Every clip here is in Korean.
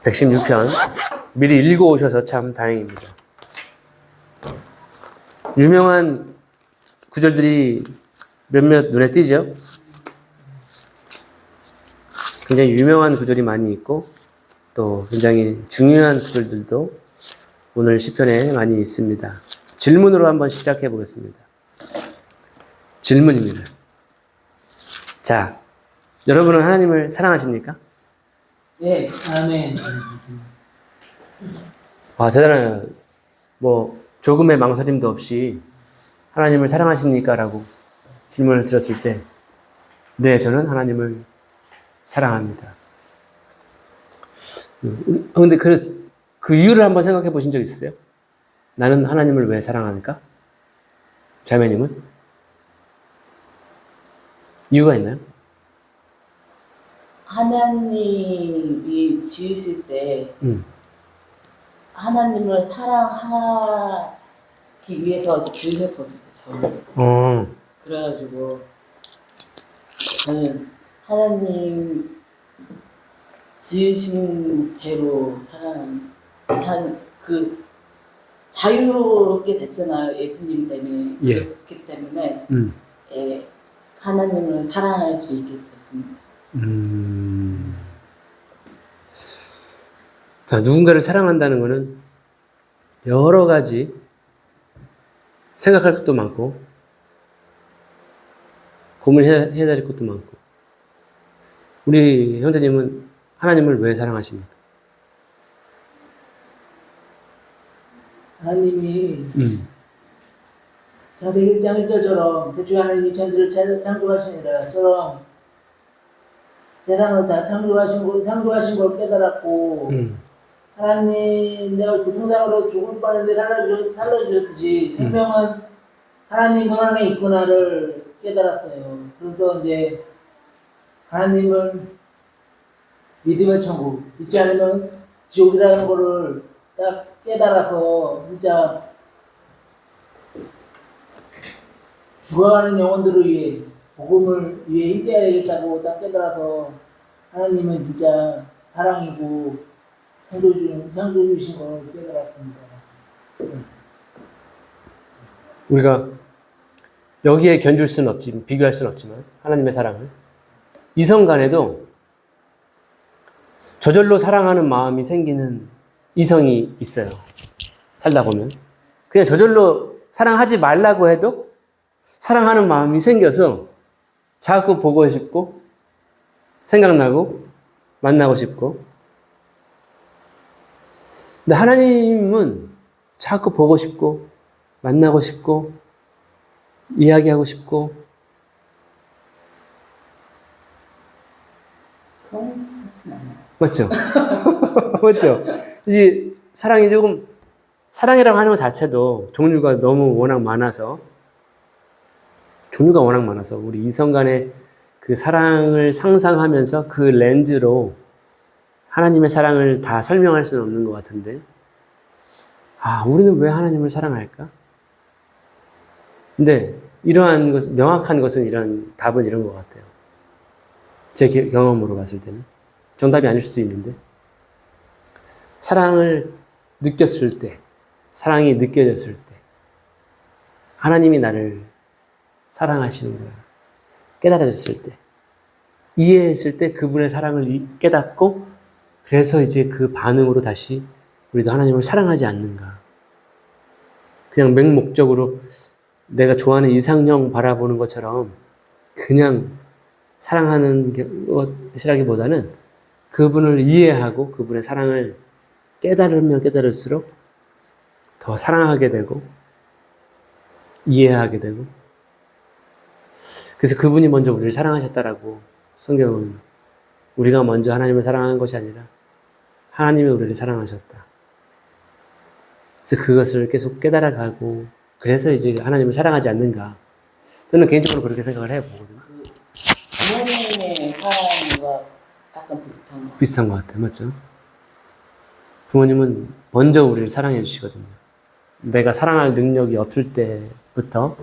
116편 미리 읽어오셔서 참 다행입니다. 유명한 구절들이 몇몇 눈에 띄죠? 굉장히 유명한 구절이 많이 있고 또 굉장히 중요한 구절들도 오늘 시편에 많이 있습니다. 질문으로 한번 시작해 보겠습니다. 질문입니다. 자, 여러분은 하나님을 사랑하십니까? 네, 아멘. 와, 대단해요. 조금의 망설임도 없이 하나님을 사랑하십니까? 라고 질문을 드렸을 때, 네, 저는 하나님을 사랑합니다. 근데 그 이유를 한번 생각해 보신 적 있으세요? 나는 하나님을 왜 사랑하는가? 자매님은? 이유가 있나요? 하나님이 지으실 때 하나님을 사랑하기 위해서 지으셨거든요, 저를. 그래가지고 저는 하나님 지으신 대로 그 자유롭게 됐잖아요, 예수님 때문에. 예. 그렇기 때문에 하나님을 사랑할 수 있게 됐습니다. 자, 누군가를 사랑한다는 것은 여러 가지 생각할 것도 많고 고민해야 될 것도 많고. 우리 형제님은 하나님을 왜 사랑하십니까? 하나님이 자기 1장 1절처럼 대충 하나님이 천지를 창조하시니라처럼 세상을 다 창조하신 걸 깨달았고 하나님 내가 교통사고로 죽을 뻔했는데 살려주셨듯이 생명은 하나님 손 안에 있구나를 깨달았어요. 그래서 이제 하나님을 믿음의 천국 믿지 않으면 지옥이라는 거를 딱 깨달아서 진짜 죽어가는 영혼들을 위해 복음을 위해 힘써야 되겠다고 딱 깨달아서 하나님은 진짜 사랑이고 창조주신 걸 깨달았습니다. 우리가 여기에 견줄 수는 없지, 비교할 수는 없지만 하나님의 사랑을 이성 간에도 저절로 사랑하는 마음이 생기는 이성이 있어요. 살다 보면 그냥 저절로 사랑하지 말라고 해도 사랑하는 마음이 생겨서 자꾸 보고 싶고 생각나고 만나고 싶고. 근데 하나님은 자꾸 보고 싶고 만나고 싶고 이야기하고 싶고. 그건 그렇진 않아요. 맞죠? 맞죠? 이 사랑이 조금, 사랑이라고 하는 것 자체도 종류가 워낙 많아서 우리 이성 간의 그 사랑을 상상하면서 그 렌즈로 하나님의 사랑을 다 설명할 수는 없는 것 같은데, 우리는 왜 하나님을 사랑할까? 근데 이러한 것, 명확한 것은 답은 이런 것 같아요. 제 경험으로 봤을 때는. 정답이 아닐 수도 있는데, 사랑을 느꼈을 때, 사랑이 느껴졌을 때, 하나님이 나를 사랑하시는구나 깨달아졌을 때, 이해했을 때 그분의 사랑을 깨닫고, 그래서 이제 그 반응으로 다시 우리도 하나님을 사랑하지 않는가. 그냥 맹목적으로 내가 좋아하는 이상형 바라보는 것처럼 그냥 사랑하는 것이라기보다는 그분을 이해하고 그분의 사랑을 깨달으면 깨달을수록 더 사랑하게 되고 이해하게 되고. 그래서 그분이 먼저 우리를 사랑하셨다라고 성경은, 우리가 먼저 하나님을 사랑한 것이 아니라 하나님이 우리를 사랑하셨다. 그래서 그것을 계속 깨달아가고, 그래서 이제 하나님을 사랑하지 않는가. 저는 개인적으로 그렇게 생각을 해보거든요. 부모님의 사랑과 약간 비슷한 것 같아요. 맞죠? 부모님은 먼저 우리를 사랑해 주시거든요. 내가 사랑할 능력이 없을 때부터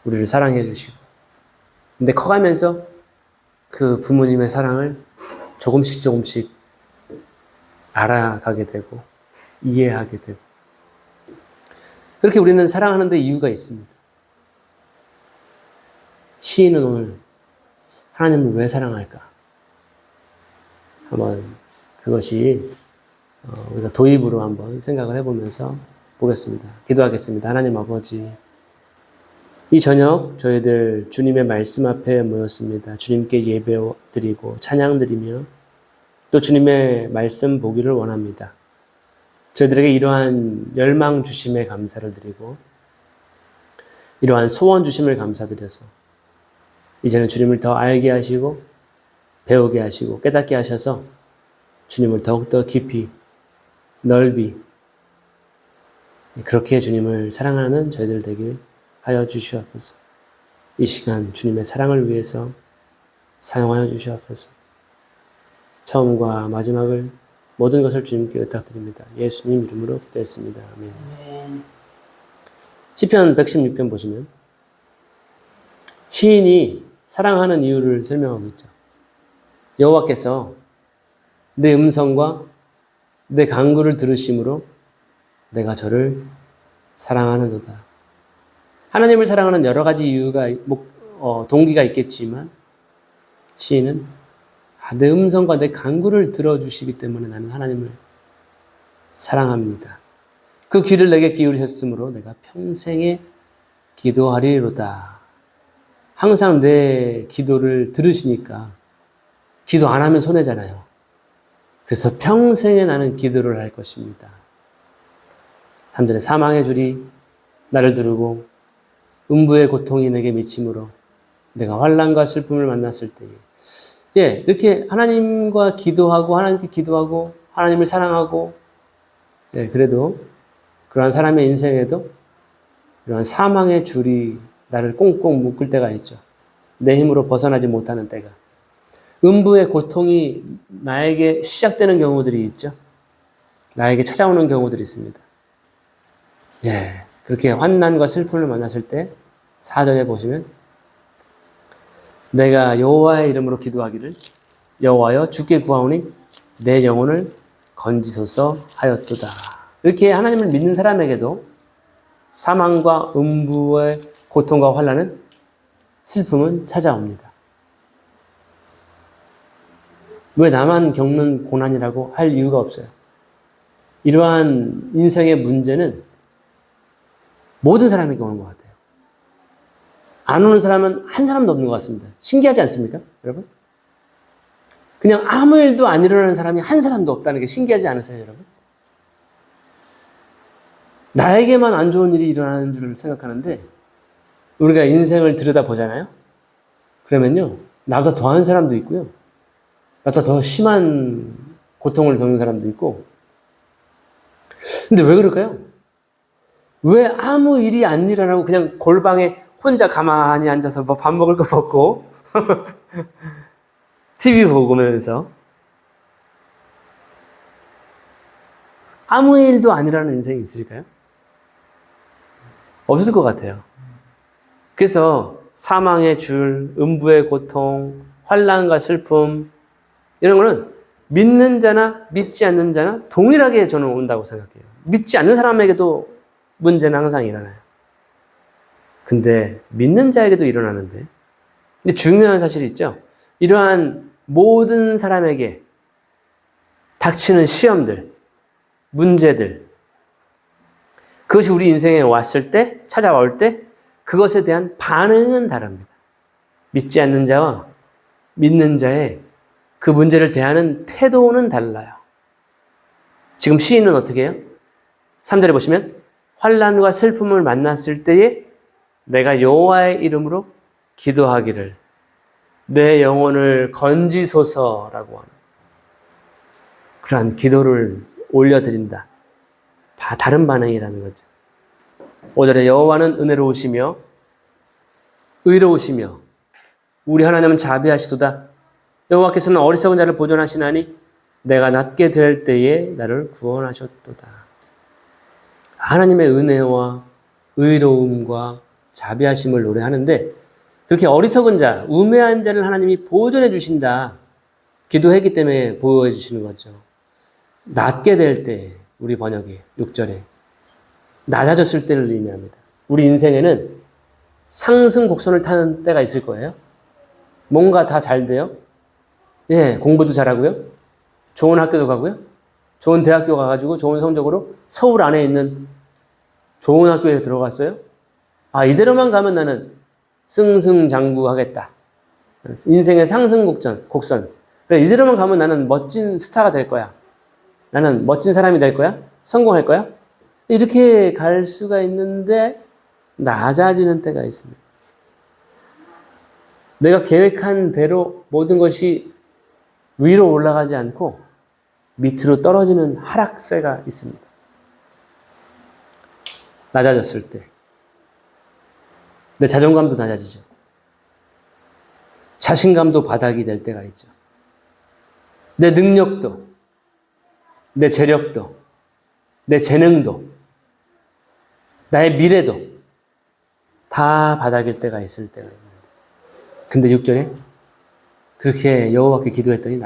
우리를 사랑해 주시고. 근데 커가면서 그 부모님의 사랑을 조금씩 알아가게 되고 이해하게 되고 그렇게 우리는 사랑하는 데 이유가 있습니다. 시인은 오늘 하나님을 왜 사랑할까? 한번 그것이 우리가 도입으로 한번 생각을 해보면서 보겠습니다. 기도하겠습니다. 하나님 아버지, 이 저녁 저희들 주님의 말씀 앞에 모였습니다. 주님께 예배 드리고 찬양 드리며 또 주님의 말씀 보기를 원합니다. 저희들에게 이러한 열망 주심에 감사를 드리고 이러한 소원 주심을 감사드려서 이제는 주님을 더 알게 하시고 배우게 하시고 깨닫게 하셔서 주님을 더욱더 깊이 넓이 그렇게 주님을 사랑하는 저희들 되길 하여 주시옵소서. 이 시간 주님의 사랑을 위해서 사용하여 주시옵소서. 처음과 마지막을 모든 것을 주님께 부탁드립니다. 예수님 이름으로 기도했습니다. 아멘. 시편 116편 보시면 시인이 사랑하는 이유를 설명하고 있죠. 여호와께서 내 음성과 내 간구를 들으심으로 내가 저를 사랑하는도다. 하나님을 사랑하는 여러 가지 이유가 동기가 있겠지만 시인은 내 음성과 내 간구를 들어주시기 때문에 나는 하나님을 사랑합니다. 그 귀를 내게 기울이셨으므로 내가 평생에 기도하리로다. 항상 내 기도를 들으시니까 기도 안 하면 손해잖아요. 그래서 평생에 나는 기도를 할 것입니다. 3절에 사망의 줄이 나를 두르고 음부의 고통이 내게 미침으로 내가 환난과 슬픔을 만났을 때에 이렇게 하나님과 기도하고 하나님께 기도하고 하나님을 사랑하고 그래도 그러한 사람의 인생에도 이러한 사망의 줄이 나를 꽁꽁 묶을 때가 있죠. 내 힘으로 벗어나지 못하는 때가. 음부의 고통이 나에게 시작되는 경우들이 있죠. 나에게 찾아오는 경우들이 있습니다. 그렇게 환난과 슬픔을 만났을 때 4절에 보시면 내가 여호와의 이름으로 기도하기를 여호와여 주께 구하오니 내 영혼을 건지소서 하였도다. 이렇게 하나님을 믿는 사람에게도 사망과 음부의 고통과 환난은 슬픔은 찾아옵니다. 왜 나만 겪는 고난이라고 할 이유가 없어요. 이러한 인생의 문제는 모든 사람에게 오는 것 같아요. 안 오는 사람은 한 사람도 없는 것 같습니다. 신기하지 않습니까, 여러분? 그냥 아무 일도 안 일어나는 사람이 한 사람도 없다는 게 신기하지 않으세요, 여러분? 나에게만 안 좋은 일이 일어나는 줄 생각하는데 우리가 인생을 들여다보잖아요? 그러면요, 나보다 더한 사람도 있고요. 나보다 더 심한 고통을 겪는 사람도 있고. 근데 왜 그럴까요? 왜 아무 일이 안 일어나고 그냥 골방에 혼자 가만히 앉아서 뭐 밥 먹을 거 먹고 TV 보면서 아무 일도 안 일어나는 인생이 있을까요? 없을 것 같아요. 그래서 사망의 줄, 음부의 고통, 환난과 슬픔 이런 거는 믿는 자나 믿지 않는 자나 동일하게 저는 온다고 생각해요. 믿지 않는 사람에게도 문제는 항상 일어나요. 근데 믿는 자에게도 일어나는데 근데 중요한 사실이 있죠. 이러한 모든 사람에게 닥치는 시험들, 문제들 그것이 우리 인생에 왔을 때, 찾아올 때 그것에 대한 반응은 다릅니다. 믿지 않는 자와 믿는 자의 그 문제를 대하는 태도는 달라요. 지금 시인은 어떻게 해요? 3절에 보시면 환난과 슬픔을 만났을 때에 내가 여호와의 이름으로 기도하기를 내 영혼을 건지소서라고 하는 그러한 기도를 올려드린다. 다른 반응이라는 거죠. 5절에 여호와는 은혜로우시며 의로우시며 우리 하나님은 자비하시도다. 여호와께서는 어리석은 자를 보존하시나니 내가 낫게 될 때에 나를 구원하셨도다. 하나님의 은혜와 의로움과 자비하심을 노래하는데 그렇게 어리석은 자, 우매한 자를 하나님이 보존해 주신다. 기도했기 때문에 보호해 주시는 거죠. 낮게 될 때, 우리 번역에 6절에 낮아졌을 때를 의미합니다. 우리 인생에는 상승 곡선을 타는 때가 있을 거예요. 뭔가 다 잘 돼요. 예, 공부도 잘하고요. 좋은 학교도 가고요. 좋은 대학교 가가지고 좋은 성적으로 서울 안에 있는 좋은 학교에 들어갔어요. 아, 이대로만 가면 나는 승승장구하겠다. 인생의 상승 곡선. 그래, 이대로만 가면 나는 멋진 스타가 될 거야. 나는 멋진 사람이 될 거야. 성공할 거야. 이렇게 갈 수가 있는데 낮아지는 때가 있습니다. 내가 계획한 대로 모든 것이 위로 올라가지 않고 밑으로 떨어지는 하락세가 있습니다. 낮아졌을 때. 내 자존감도 낮아지죠. 자신감도 바닥이 될 때가 있죠. 내 능력도, 내 재력도, 내 재능도, 나의 미래도 다 바닥일 때가 있을 때가 있습니다. 근데 6절에 그렇게 여호와께 기도했더니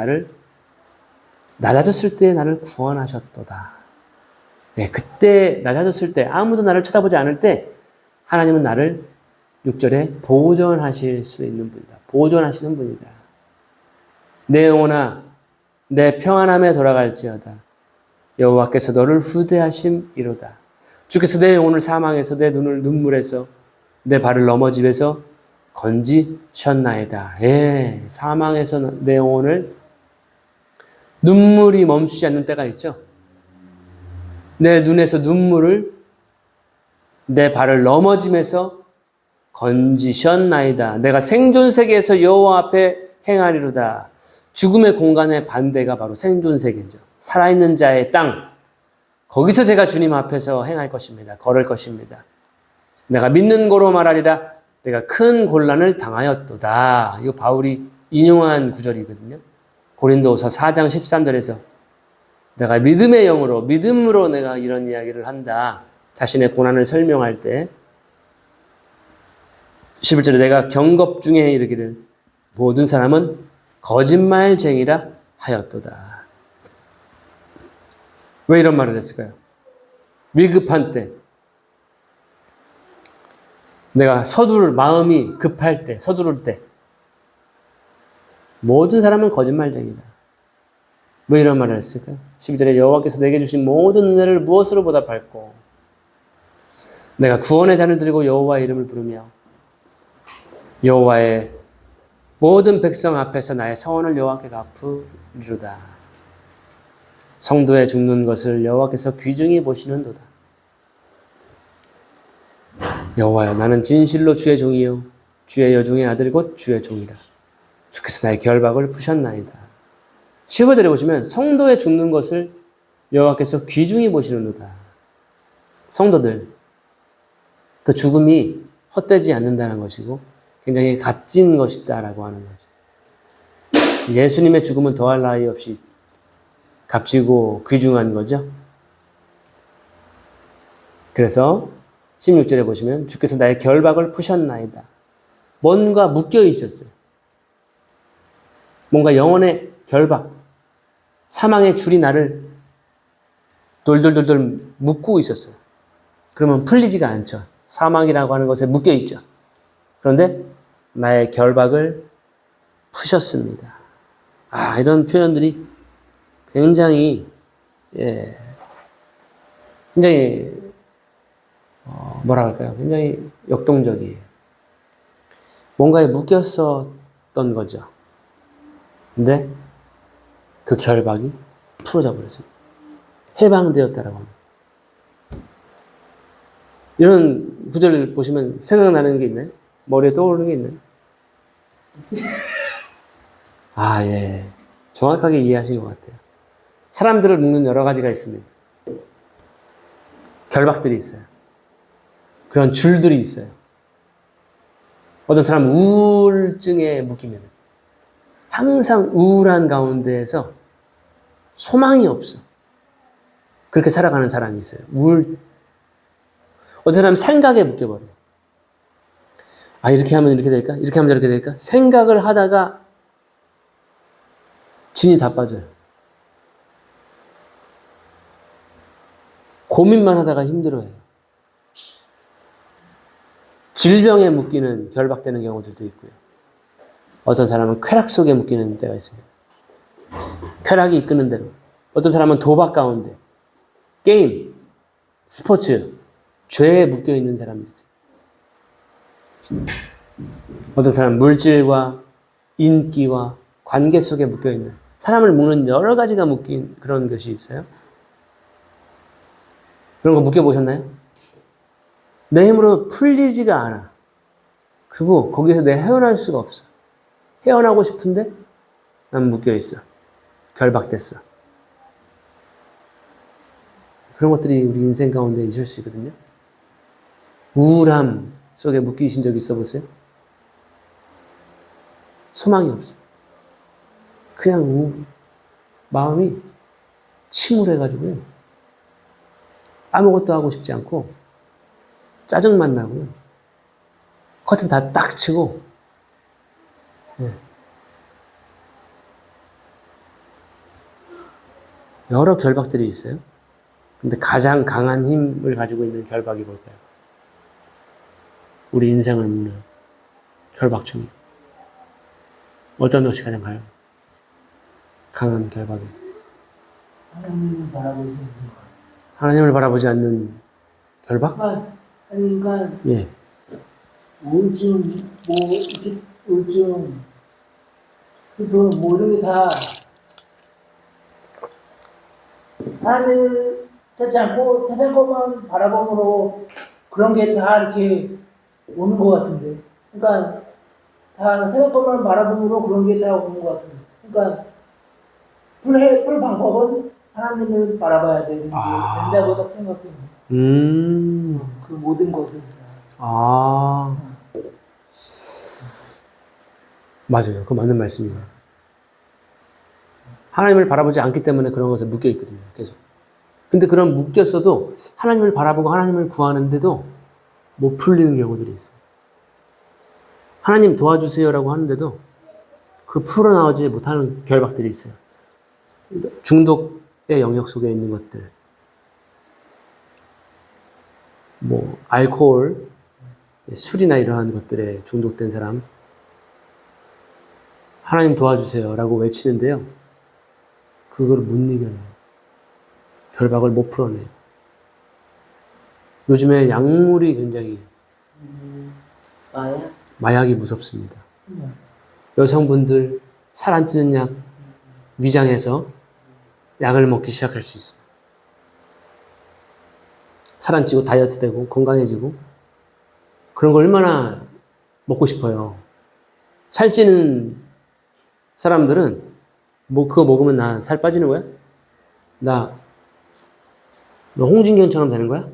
낮아졌을 때 나를 구원하셨도다. 네, 그때 낮아졌을 때 아무도 나를 쳐다보지 않을 때 하나님은 나를 6절에 보존하실 수 있는 분이다. 보존하시는 분이다. 내 영혼아 내 평안함에 돌아갈지어다. 여호와께서 너를 후대하심이로다. 주께서 내 영혼을 사망에서 내 눈을 눈물에서 내 발을 넘어집에서 건지셨나이다. 예, 사망에서 내 영혼을 눈물이 멈추지 않는 때가 있죠. 내 눈에서 눈물을 내 발을 넘어짐에서 건지셨나이다. 내가 생존 세계에서 여호와 앞에 행하리로다. 죽음의 공간의 반대가 바로 생존 세계죠. 살아있는 자의 땅. 거기서 제가 주님 앞에서 행할 것입니다. 걸을 것입니다. 내가 믿는 고로 말하리라. 내가 큰 곤란을 당하였도다. 이거 바울이 인용한 구절이거든요. 고린도후서 4장 13절에서 내가 믿음의 영으로 믿음으로 내가 이런 이야기를 한다. 자신의 고난을 설명할 때 11절에 내가 경겁 중에 이르기를 모든 사람은 거짓말쟁이라 하였도다. 왜 이런 말을 했을까요? 위급한 때, 내가 마음이 급할 때, 서두를 때 모든 사람은 거짓말쟁이다. 왜 이런 말을 했을까요? 12절에 여호와께서 내게 주신 모든 은혜를 무엇으로 보답할꼬? 내가 구원의 잔을 들고 여호와의 이름을 부르며 여호와의 모든 백성 앞에서 나의 서원을 여호와께 갚으리로다. 성도의 죽는 것을 여호와께서 귀중히 보시는도다. 여호와여 나는 진실로 주의 종이요 주의 여종의 아들 곧 주의 종이라. 주께서 나의 결박을 푸셨나이다. 15절에 보시면 성도의 죽는 것을 여호와께서 귀중히 보시는도다. 성도들 그 죽음이 헛되지 않는다는 것이고 굉장히 값진 것이다라고 하는 거죠. 예수님의 죽음은 더할 나위 없이 값지고 귀중한 거죠. 그래서 16절에 보시면 주께서 나의 결박을 푸셨나이다. 뭔가 묶여 있었어요. 뭔가 영혼의 결박, 사망의 줄이 나를 돌돌돌돌 묶고 있었어요. 그러면 풀리지가 않죠. 사망이라고 하는 것에 묶여 있죠. 그런데 나의 결박을 푸셨습니다. 이런 표현들이 굉장히 굉장히 뭐라 할까요? 굉장히 역동적이에요. 뭔가에 묶였었던 거죠. 근데 그 결박이 풀어져 버렸습니다. 해방되었다라고 합니다. 이런 구절을 보시면 생각나는 게 있나요? 머리에 떠오르는 게 있나요? 예. 정확하게 이해하신 것 같아요. 사람들을 묶는 여러 가지가 있습니다. 결박들이 있어요. 그런 줄들이 있어요. 어떤 사람은 우울증에 묶이면 항상 우울한 가운데에서 소망이 없어. 그렇게 살아가는 사람이 있어요. 어떤 사람은 생각에 묶여버려요. 이렇게 하면 이렇게 될까? 이렇게 하면 저렇게 될까? 생각을 하다가 진이 다 빠져요. 고민만 하다가 힘들어해요. 질병에 묶이는 결박되는 경우들도 있고요. 어떤 사람은 쾌락 속에 묶이는 때가 있습니다. 쾌락이 이끄는 대로. 어떤 사람은 도박 가운데, 게임, 스포츠, 죄에 묶여 있는 사람이 있어요. 어떤 사람은 물질과 인기와 관계 속에 묶여 있는, 사람을 묶는 여러 가지가 묶인 그런 것이 있어요. 그런 거 묶여보셨나요? 내 힘으로 풀리지가 않아. 그리고 거기서 내가 헤어날 수가 없어. 헤어나고 싶은데 난 묶여있어. 결박됐어. 그런 것들이 우리 인생 가운데 있을 수 있거든요. 우울함 속에 묶이신 적 있어 보세요? 소망이 없어. 그냥 마음이 침울해가지고요. 아무것도 하고 싶지 않고 짜증만 나고요. 커튼 다 딱 치고 네. 여러 결박들이 있어요. 근데 가장 강한 힘을 가지고 있는 결박이 뭘까요? 우리 인생을 묶는 결박 중에 어떤 것이 가장 강한 결박이에요? 하나님을 바라보지 않는 것. 하나님을 바라보지 않는 결박? 그러니까 예. 우울증, 이렇게 우울증, 슬픔, 이런 게 다 하나님을 찾지 않고 세상 것만 바라봄으로 그런 게 다 이렇게 오는 것 같은데. 그러니까 다 세상 것만 바라봄으로 그런 게 다 오는 것 같은데. 그러니까 풀 방법은 하나님을 바라봐야 되는 게 된다고 딱 생각해요. 그 모든 것은. 맞아요. 그거 맞는 말씀이에요. 하나님을 바라보지 않기 때문에 그런 것에 묶여 있거든요. 계속. 근데 그런 묶였어도 하나님을 바라보고 하나님을 구하는데도 못 풀리는 경우들이 있어요. 하나님 도와주세요라고 하는데도 그 풀어나오지 못하는 결박들이 있어요. 중독의 영역 속에 있는 것들. 알코올, 술이나 이러한 것들에 중독된 사람. 하나님 도와주세요라고 외치는데요. 그걸 못 이겨내요. 결박을 못 풀어내요. 요즘에 약물이 굉장히 마약이 무섭습니다. 여성분들 살 안 찌는 약 위장해서 약을 먹기 시작할 수 있어요. 살 안 찌고 다이어트 되고 건강해지고 그런 거 얼마나 먹고 싶어요. 살찌는 사람들은 그거 먹으면 나 살 빠지는 거야? 너 홍진경처럼 되는 거야?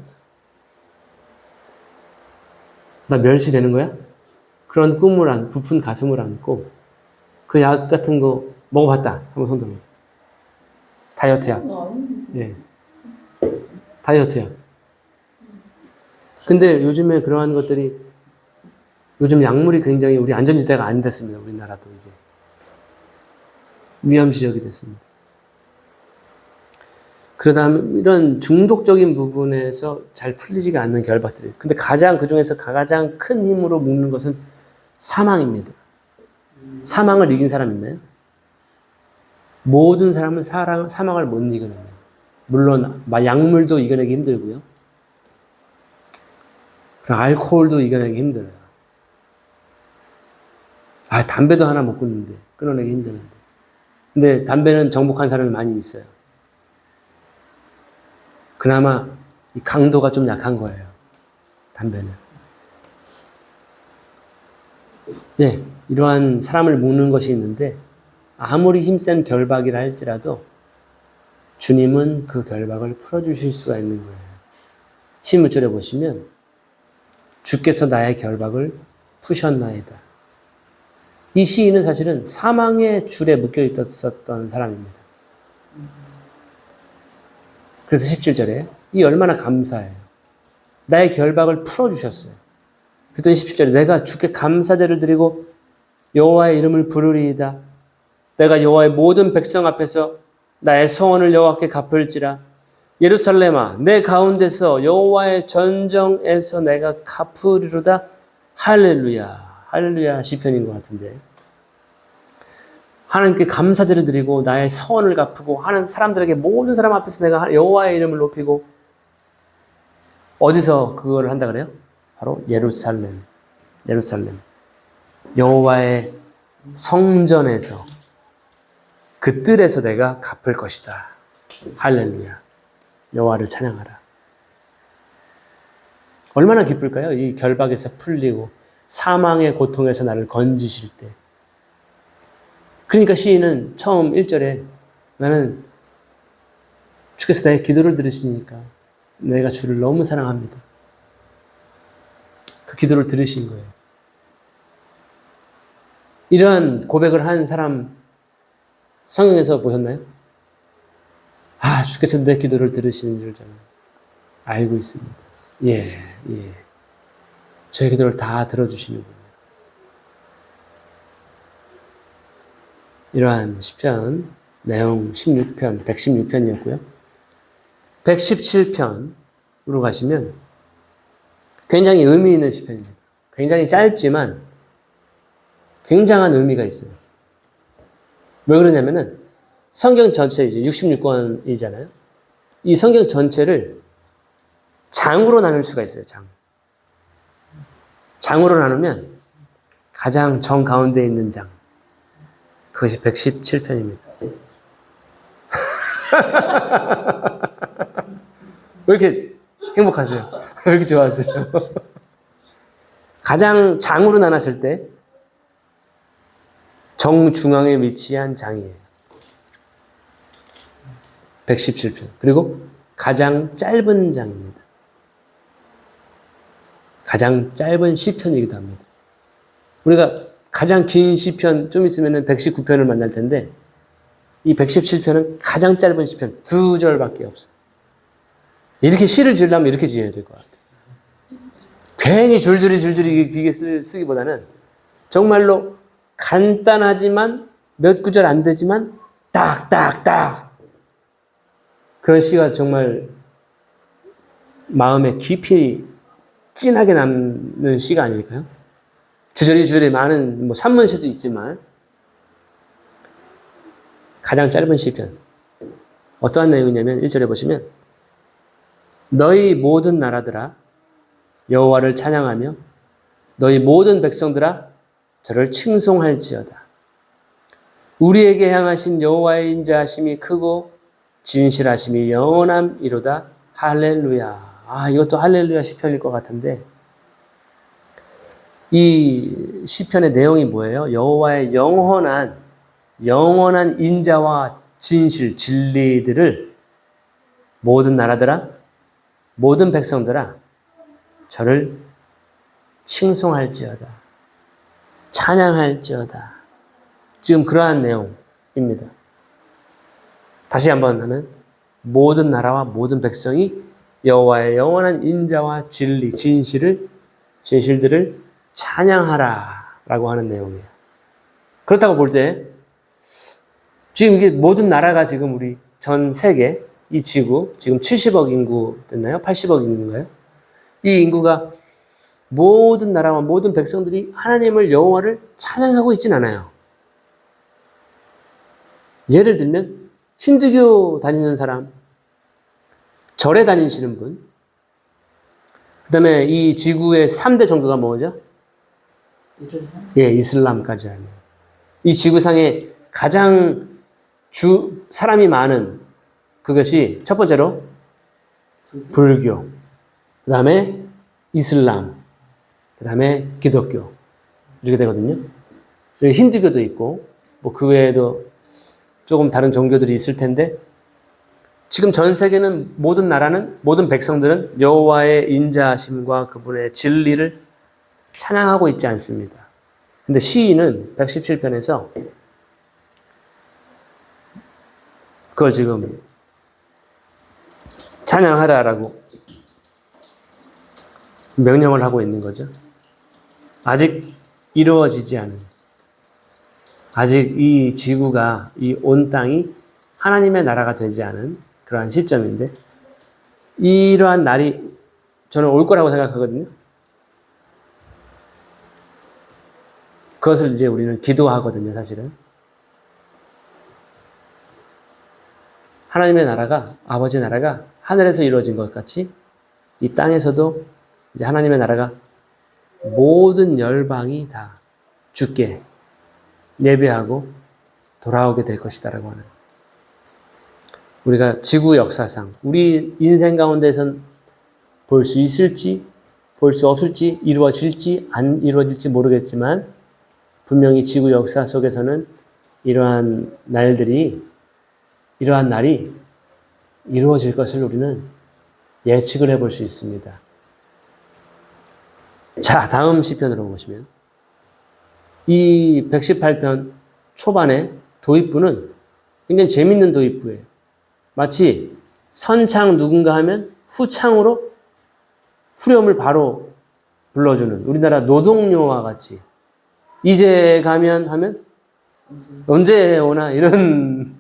나 멸시 되는 거야? 그런 꿈을 부푼 가슴을 안고 그 약 같은 거 먹어봤다. 한번 손 들어보세요. 다이어트 약. 예. 다이어트 약. 근데 요즘에 그러한 것들이 요즘 약물이 굉장히 우리 안전지대가 안 됐습니다. 우리나라도 이제. 위험지역이 됐습니다. 그러다 이런 중독적인 부분에서 잘 풀리지가 않는 결박들이. 근데 그 중에서 가장 큰 힘으로 묶는 것은 사망입니다. 사망을 이긴 사람 있나요? 모든 사람은 사망을 못 이겨내요. 물론 약물도 이겨내기 힘들고요. 알코올도 이겨내기 힘들어요. 담배도 하나 못 끊는데 끊어내기 힘드는데. 근데 담배는 정복한 사람이 많이 있어요. 그나마 이 강도가 좀 약한 거예요. 담배는. 예, 이러한 사람을 묶는 것이 있는데 아무리 힘센 결박이라 할지라도 주님은 그 결박을 풀어주실 수가 있는 거예요. 16절에 보시면 주께서 나의 결박을 푸셨나이다. 이 시인은 사실은 사망의 줄에 묶여 있었던 사람입니다. 그래서 17절에 이 얼마나 감사해요. 나의 결박을 풀어주셨어요. 그랬더니 17절에 내가 주께 감사제를 드리고 여호와의 이름을 부르리이다. 내가 여호와의 모든 백성 앞에서 나의 성원을 여호와께 갚을지라. 예루살렘아 내 가운데서 여호와의 전정에서 내가 갚으리로다. 할렐루야. 할렐루야 시편인 것 같은데, 하나님께 감사제를 드리고 나의 서원을 갚고 하는 사람들에게, 모든 사람 앞에서 내가 여호와의 이름을 높이고, 어디서 그거를 한다 그래요? 바로 예루살렘. 예루살렘. 여호와의 성전에서, 그 뜰에서 내가 갚을 것이다. 할렐루야. 여호와를 찬양하라. 얼마나 기쁠까요? 이 결박에서 풀리고 사망의 고통에서 나를 건지실 때. 그러니까 시인은 처음 1절에 나는 주께서 나의 기도를 들으시니까 내가 주를 너무 사랑합니다. 그 기도를 들으신 거예요. 이러한 고백을 한 사람 성경에서 보셨나요? 아, 주께서 내 기도를 들으시는 줄 저는 알고 있습니다. 예. 저의 기도를 다 들어주시는군요. 이러한 시편 내용 16편, 116편이었고요. 117편으로 가시면 굉장히 의미 있는 시편입니다. 굉장히 짧지만 굉장한 의미가 있어요. 왜 그러냐면은 성경 전체 이제 66권이잖아요. 이 성경 전체를 장으로 나눌 수가 있어요. 장으로 나누면 가장 정 가운데 있는 장, 그것이 117편입니다. 왜 이렇게 행복하세요? 왜 이렇게 좋아하세요? 가장 장으로 나눴을 때 정중앙에 위치한 장이에요. 117편. 그리고 가장 짧은 장입니다. 가장 짧은 시편이기도 합니다. 우리가 가장 긴 시편 좀 있으면 119편을 만날 텐데, 이 117편은 가장 짧은 시편 2절밖에 없어요. 이렇게 시를 지으려면 이렇게 지어야 될 것 같아요. 괜히 줄줄이 길게 쓰기보다는 정말로 간단하지만 몇 구절 안 되지만 딱딱딱, 그런 시가 정말 마음에 깊이 진하게 남는 시가 아닐까요? 주저리 많은 산문시도 있지만 가장 짧은 시편. 어떠한 내용이냐면 1절에 보시면 너희 모든 나라들아 여호와를 찬양하며 너희 모든 백성들아 저를 칭송할지어다. 우리에게 향하신 여호와의 인자하심이 크고 진실하심이 영원함이로다. 할렐루야. 아, 이것도 할렐루야 시편일 것 같은데, 이 시편의 내용이 뭐예요? 여호와의 영원한 인자와 진실, 진리들을 모든 나라들아, 모든 백성들아 저를 칭송할지어다, 찬양할지어다. 지금 그러한 내용입니다. 다시 한번 하면 모든 나라와 모든 백성이 여호와의 영원한 인자와 진리, 진실들을 찬양하라라고 하는 내용이에요. 그렇다고 볼 때 지금 이게 모든 나라가 지금 우리 전 세계, 이 지구 지금 70억 인구 됐나요? 80억 인구인가요? 이 인구가 모든 나라와 모든 백성들이 하나님을, 여호와를 찬양하고 있진 않아요. 예를 들면 힌두교 다니는 사람, 절에 다니시는 분, 그 다음에 이 지구의 3대 종교가 뭐죠? 예, 이슬람까지 하면. 이 지구상에 가장 사람이 많은 그것이 첫 번째로 불교, 그 다음에 이슬람, 그 다음에 기독교, 이렇게 되거든요. 힌두교도 있고, 그 외에도 조금 다른 종교들이 있을 텐데, 지금 전 세계는 모든 나라는, 모든 백성들은 여호와의 인자하심과 그분의 진리를 찬양하고 있지 않습니다. 근데 시인은 117편에서 그걸 지금 찬양하라라고 명령을 하고 있는 거죠. 아직 이루어지지 않은, 아직 이 지구가, 이 온 땅이 하나님의 나라가 되지 않은 그러한 시점인데, 이러한 날이 저는 올 거라고 생각하거든요. 그것을 이제 우리는 기도하거든요, 사실은. 하나님의 나라가, 아버지 나라가 하늘에서 이루어진 것 같이 이 땅에서도 이제 하나님의 나라가 모든 열방이 다 주께 예배하고 돌아오게 될 것이다라고 하는. 우리가 지구 역사상 우리 인생 가운데선 볼 수 있을지 볼 수 없을지 이루어질지 안 이루어질지 모르겠지만 분명히 지구 역사 속에서는 이러한 날이 이루어질 것을 우리는 예측을 해볼 수 있습니다. 자, 다음 시편으로 보시면 이 118편 초반에 도입부는 굉장히 재밌는 도입부예요. 마치 선창 누군가 하면 후창으로 후렴을 바로 불러주는 우리나라 노동요와 같이 이제 가면 하면 언제 오나 이런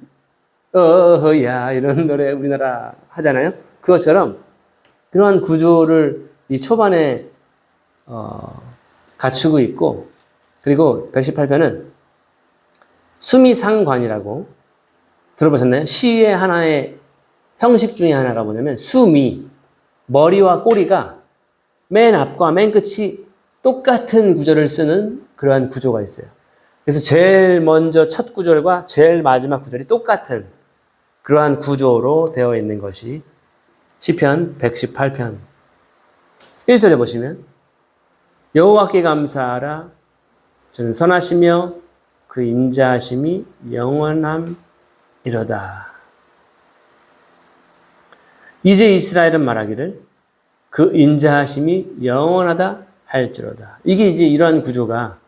어허야 이런 노래 우리나라 하잖아요. 그것처럼 그러한 구조를 이 초반에 갖추고 있고 그리고 118편은 수미상관이라고 들어보셨나요? 시의 하나의 형식 중에 하나가 뭐냐면 수미, 머리와 꼬리가 맨 앞과 맨 끝이 똑같은 구절을 쓰는 그러한 구조가 있어요. 그래서 제일 먼저 첫 구절과 제일 마지막 구절이 똑같은 그러한 구조로 되어 있는 것이 시편 118편 1절에 보시면 여호와께 감사하라 저는 선하시며 그 인자하심이 영원함이로다. 이제 이스라엘은 말하기를 그 인자하심이 영원하다 할지로다. 이게 이제 이러한 구조가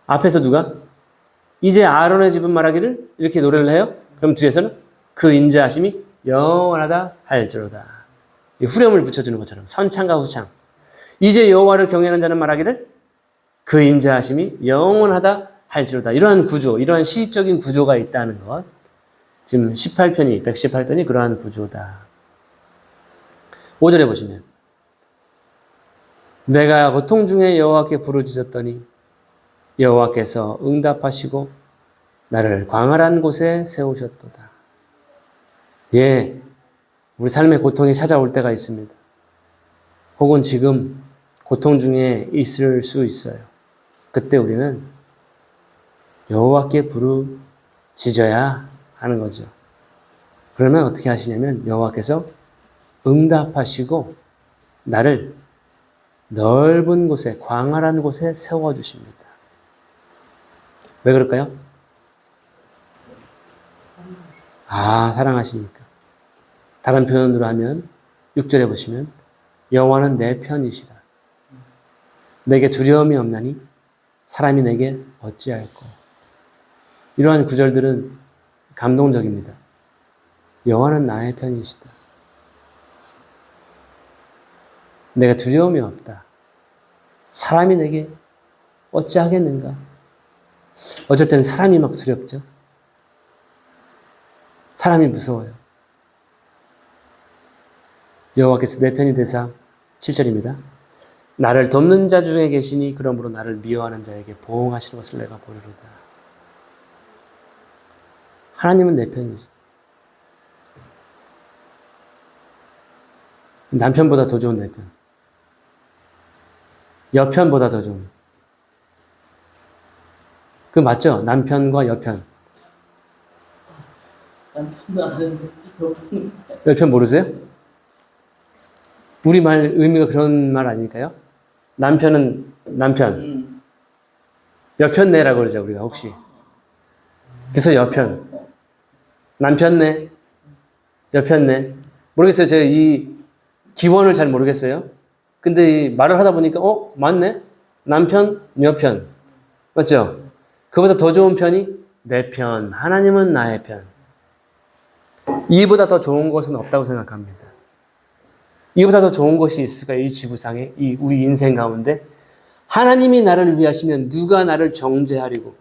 앞에서 누가 이제 아론의 집은 말하기를 이렇게 노래를 해요. 그럼 뒤에서는 그 인자하심이 영원하다 할지로다. 후렴을 붙여주는 것처럼 선창과 후창. 이제 여호와를 경외하는 자는 말하기를 그 인자하심이 영원하다 할지로다. 이러한 구조, 이러한 시적인 구조가 있다는 것. 지금 118편이 그러한 구조다. 5절에 보시면 내가 고통 중에 여호와께 부르짖었더니 여호와께서 응답하시고 나를 광활한 곳에 세우셨도다. 예, 우리 삶의 고통이 찾아올 때가 있습니다. 혹은 지금 고통 중에 있을 수 있어요. 그때 우리는 여호와께 부르짖어야 하는 거죠. 그러면 어떻게 하시냐면 여호와께서 응답하시고 나를 넓은 곳에 광활한 곳에 세워주십니다. 왜 그럴까요? 사랑하시니까. 다른 표현으로 하면 6절에 보시면 여호와는 내 편이시라. 내게 두려움이 없나니 사람이 내게 어찌할꼬. 이러한 구절들은 감동적입니다. 여호와는 나의 편이시다. 내가 두려움이 없다. 사람이 내게 어찌하겠는가. 어쩔 때는 사람이 막 두렵죠. 사람이 무서워요. 여호와께서 내 편이 되사 7절입니다. 나를 돕는 자 중에 계시니 그러므로 나를 미워하는 자에게 보응하시는 것을 내가 보리로다. 하나님은 내 편이시다. 남편보다 더 좋은 내 편. 여편보다 더 좋은. 그 맞죠? 남편과 여편. 남편도 아는데 여편 모르세요? 우리말 의미가 그런 말 아닐까요? 남편은 남편. 여편네라고 그러죠, 우리가 혹시. 그래서 여편. 남편네. 여편네. 모르겠어요. 제가 이 기원을 잘 모르겠어요. 근데 이 말을 하다 보니까, 맞네? 남편, 여편. 맞죠? 그보다 더 좋은 편이 내 편. 하나님은 나의 편. 이보다 더 좋은 것은 없다고 생각합니다. 이보다 더 좋은 것이 있을까요? 이 지구상에, 이 우리 인생 가운데. 하나님이 나를 위하시면 누가 나를 정죄하리고.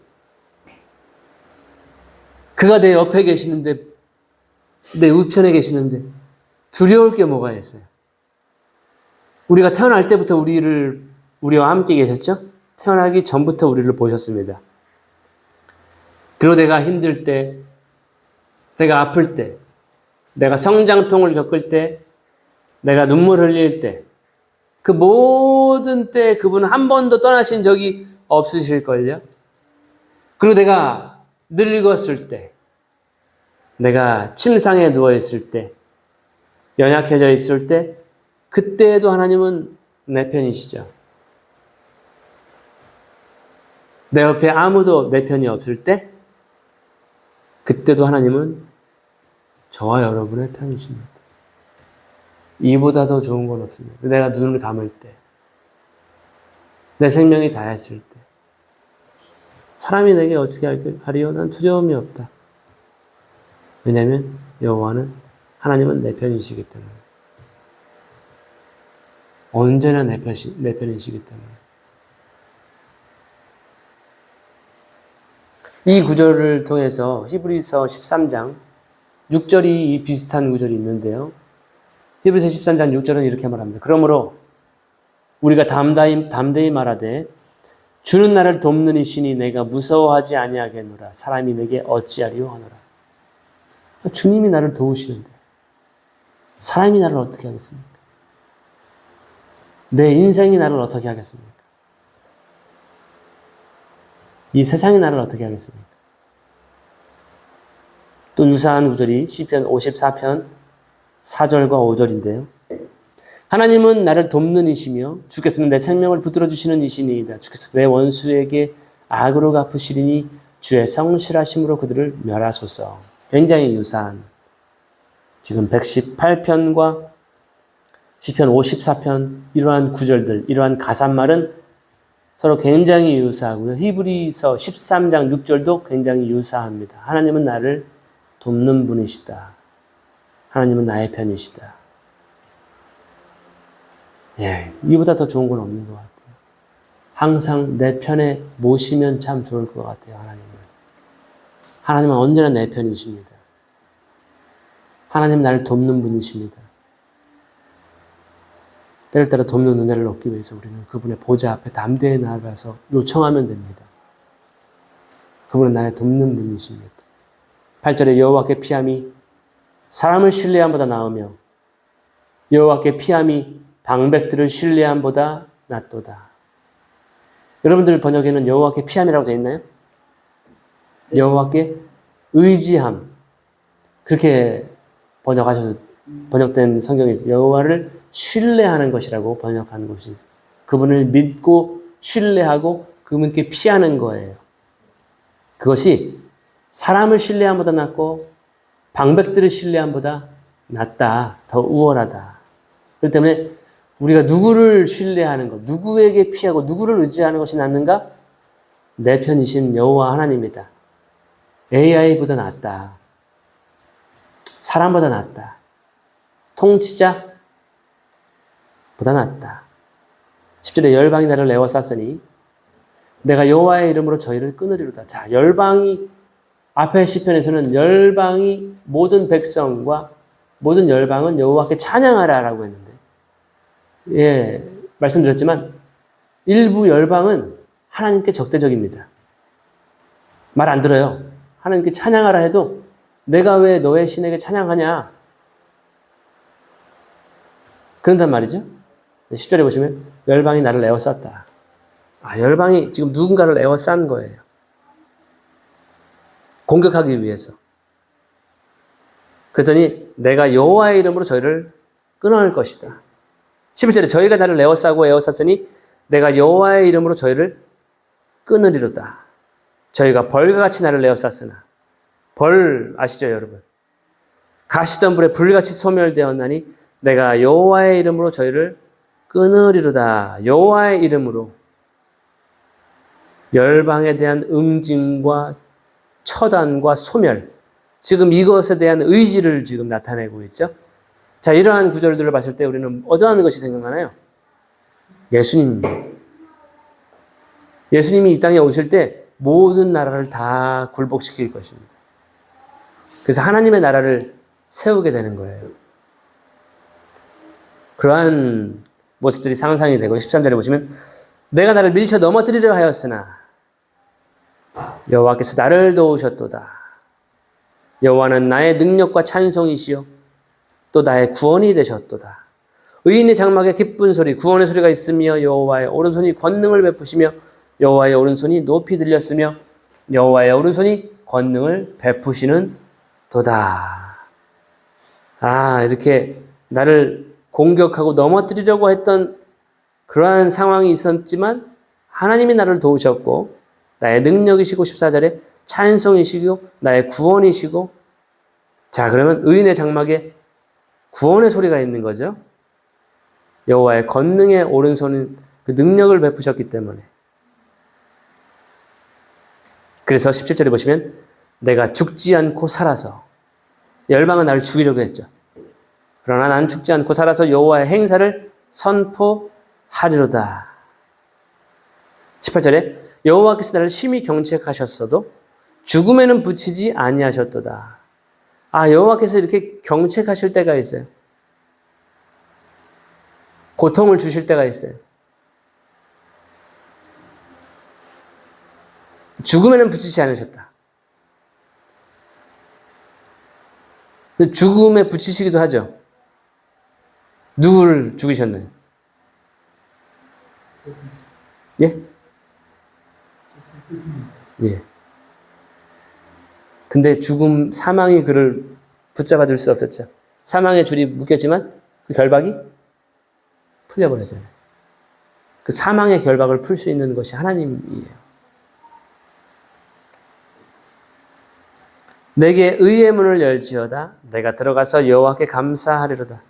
그가 내 옆에 계시는데, 내 우편에 계시는데, 두려울 게 뭐가 있어요? 우리가 태어날 때부터 우리와 함께 계셨죠? 태어나기 전부터 우리를 보셨습니다. 그리고 내가 힘들 때, 내가 아플 때, 내가 성장통을 겪을 때, 내가 눈물 흘릴 때, 그 모든 때 그분은 한 번도 떠나신 적이 없으실걸요? 그리고 내가 늙었을 때, 내가 침상에 누워있을 때, 연약해져 있을 때, 그때에도 하나님은 내 편이시죠. 내 옆에 아무도 내 편이 없을 때, 그때도 하나님은 저와 여러분의 편이십니다. 이보다 더 좋은 건 없습니다. 내가 눈을 감을 때, 내 생명이 다했을 때, 사람이 내게 어떻게 하리요? 난 두려움이 없다. 왜냐하면 여호와는 하나님은 내 편이시기 때문에. 언제나 내 편이시기 때문에. 이 구절을 통해서 히브리서 13장 6절이 비슷한 구절이 있는데요. 히브리서 13장 6절은 이렇게 말합니다. 그러므로 우리가 담대히 말하되 주는 나를 돕는 이시니 내가 무서워하지 아니하겠노라. 사람이 내게 어찌하리요 하노라. 주님이 나를 도우시는데 사람이 나를 어떻게 하겠습니까? 내 인생이 나를 어떻게 하겠습니까? 이 세상이 나를 어떻게 하겠습니까? 또 유사한 구절이 시편 54편 4절과 5절인데요. 하나님은 나를 돕는 이시며 주께서는 내 생명을 붙들어 주시는 이시니이다. 주께서 내 원수에게 악으로 갚으시리니 주의 성실하심으로 그들을 멸하소서. 굉장히 유사한 지금 118편과 시편 54편 이러한 구절들, 이러한 가사말은 서로 굉장히 유사하고요. 히브리서 13장 6절도 굉장히 유사합니다. 하나님은 나를 돕는 분이시다. 하나님은 나의 편이시다. 예, 이보다 더 좋은 건 없는 것 같아요. 항상 내 편에 모시면 참 좋을 것 같아요, 하나님을. 하나님은 언제나 내 편이십니다. 하나님은 나를 돕는 분이십니다. 때를 따라 돕는 은혜를 얻기 위해서 우리는 그분의 보좌 앞에 담대히 나아가서 요청하면 됩니다. 그분은 나의 돕는 분이십니다. 8절에 여호와께 피함이 사람을 신뢰함보다 나으며 여호와께 피함이 방백들을 신뢰함보다 낫도다. 여러분들 번역에는 여호와께 피함이라고 되어 있나요? 여호와께 의지함. 그렇게 번역된 성경에 있어요. 여호와를 신뢰하는 것이라고 번역하는 것이 있어요. 그분을 믿고 신뢰하고 그분께 피하는 거예요. 그것이 사람을 신뢰함보다 낫고 방백들을 신뢰함보다 낫다. 더 우월하다. 그렇기 때문에 우리가 누구를 신뢰하는 것, 누구에게 피하고 누구를 의지하는 것이 낫는가? 내 편이신 여호와 하나님이다. AI보다 낫다. 사람보다 낫다. 통치자보다 낫다. 10절에 열방이 나를 에워쌌으니 내가 여호와의 이름으로 저희를 끊으리로다. 자, 열방이 앞에 시편에서는 열방이 모든 백성과 모든 열방은 여호와께 찬양하라라고 했는데, 예, 말씀드렸지만 일부 열방은 하나님께 적대적입니다. 말 안 들어요. 하나님께 찬양하라 해도 내가 왜 너의 신에게 찬양하냐? 그런단 말이죠. 10절에 보시면 열방이 나를 에워쌌다. 아, 열방이 지금 누군가를 에워싼 거예요. 공격하기 위해서. 그랬더니 내가 여호와의 이름으로 저희를 끊어낼 것이다. 11절에 저희가 나를 에워싸고 에워쌌으니 내가 여호와의 이름으로 저희를 끊으리로다. 저희가 벌과 같이 나를 에워쌌으나 벌 아시죠, 여러분? 가시던 불에 불같이 소멸되었나니 내가 여호와의 이름으로 저희를 끊으리로다. 여호와의 이름으로 열방에 대한 응징과 처단과 소멸, 지금 이것에 대한 의지를 지금 나타내고 있죠. 자, 이러한 구절들을 봤을 때 우리는 어떠한 것이 생각나나요? 예수님입니다. 예수님이 이 땅에 오실 때 모든 나라를 다 굴복시킬 것입니다. 그래서 하나님의 나라를 세우게 되는 거예요. 그러한 모습들이 상상이 되고 13절에 보시면 내가 나를 밀쳐 넘어뜨리려 하였으나 여호와께서 나를 도우셨도다. 여호와는 나의 능력과 찬송이시요 또 나의 구원이 되셨도다. 의인의 장막에 기쁜 소리 구원의 소리가 있으며 여호와의 오른손이 권능을 베푸시며 여호와의 오른손이 높이 들렸으며 여호와의 오른손이 권능을 베푸시는 도다. 이렇게 나를 공격하고 넘어뜨리려고 했던 그러한 상황이 있었지만 하나님이 나를 도우셨고 나의 능력이시고 14절에 찬송이시고 나의 구원이시고 자 그러면 의인의 장막에 구원의 소리가 있는 거죠. 여호와의 권능의 오른손은 그 능력을 베푸셨기 때문에 그래서 17절에 보시면 내가 죽지 않고 살아서 열방은 나를 죽이려고 했죠. 그러나 난 죽지 않고 살아서 여호와의 행사를 선포하리로다. 18절에 여호와께서 나를 심히 경책하셨어도 죽음에는 붙이지 아니하셨도다. 여호와께서 이렇게 경책하실 때가 있어요. 고통을 주실 때가 있어요. 죽음에는 붙이지 않으셨다. 죽음에 붙이시기도 하죠. 누구를 죽이셨나요? 예? 예. 근데 사망이 그를 붙잡아 줄 수 없었죠. 사망의 줄이 묶였지만 그 결박이 풀려버렸잖아요. 그 사망의 결박을 풀 수 있는 것이 하나님이에요. 내게 의의 문을 열지어다. 내가 들어가서 여호와께 감사하리로다.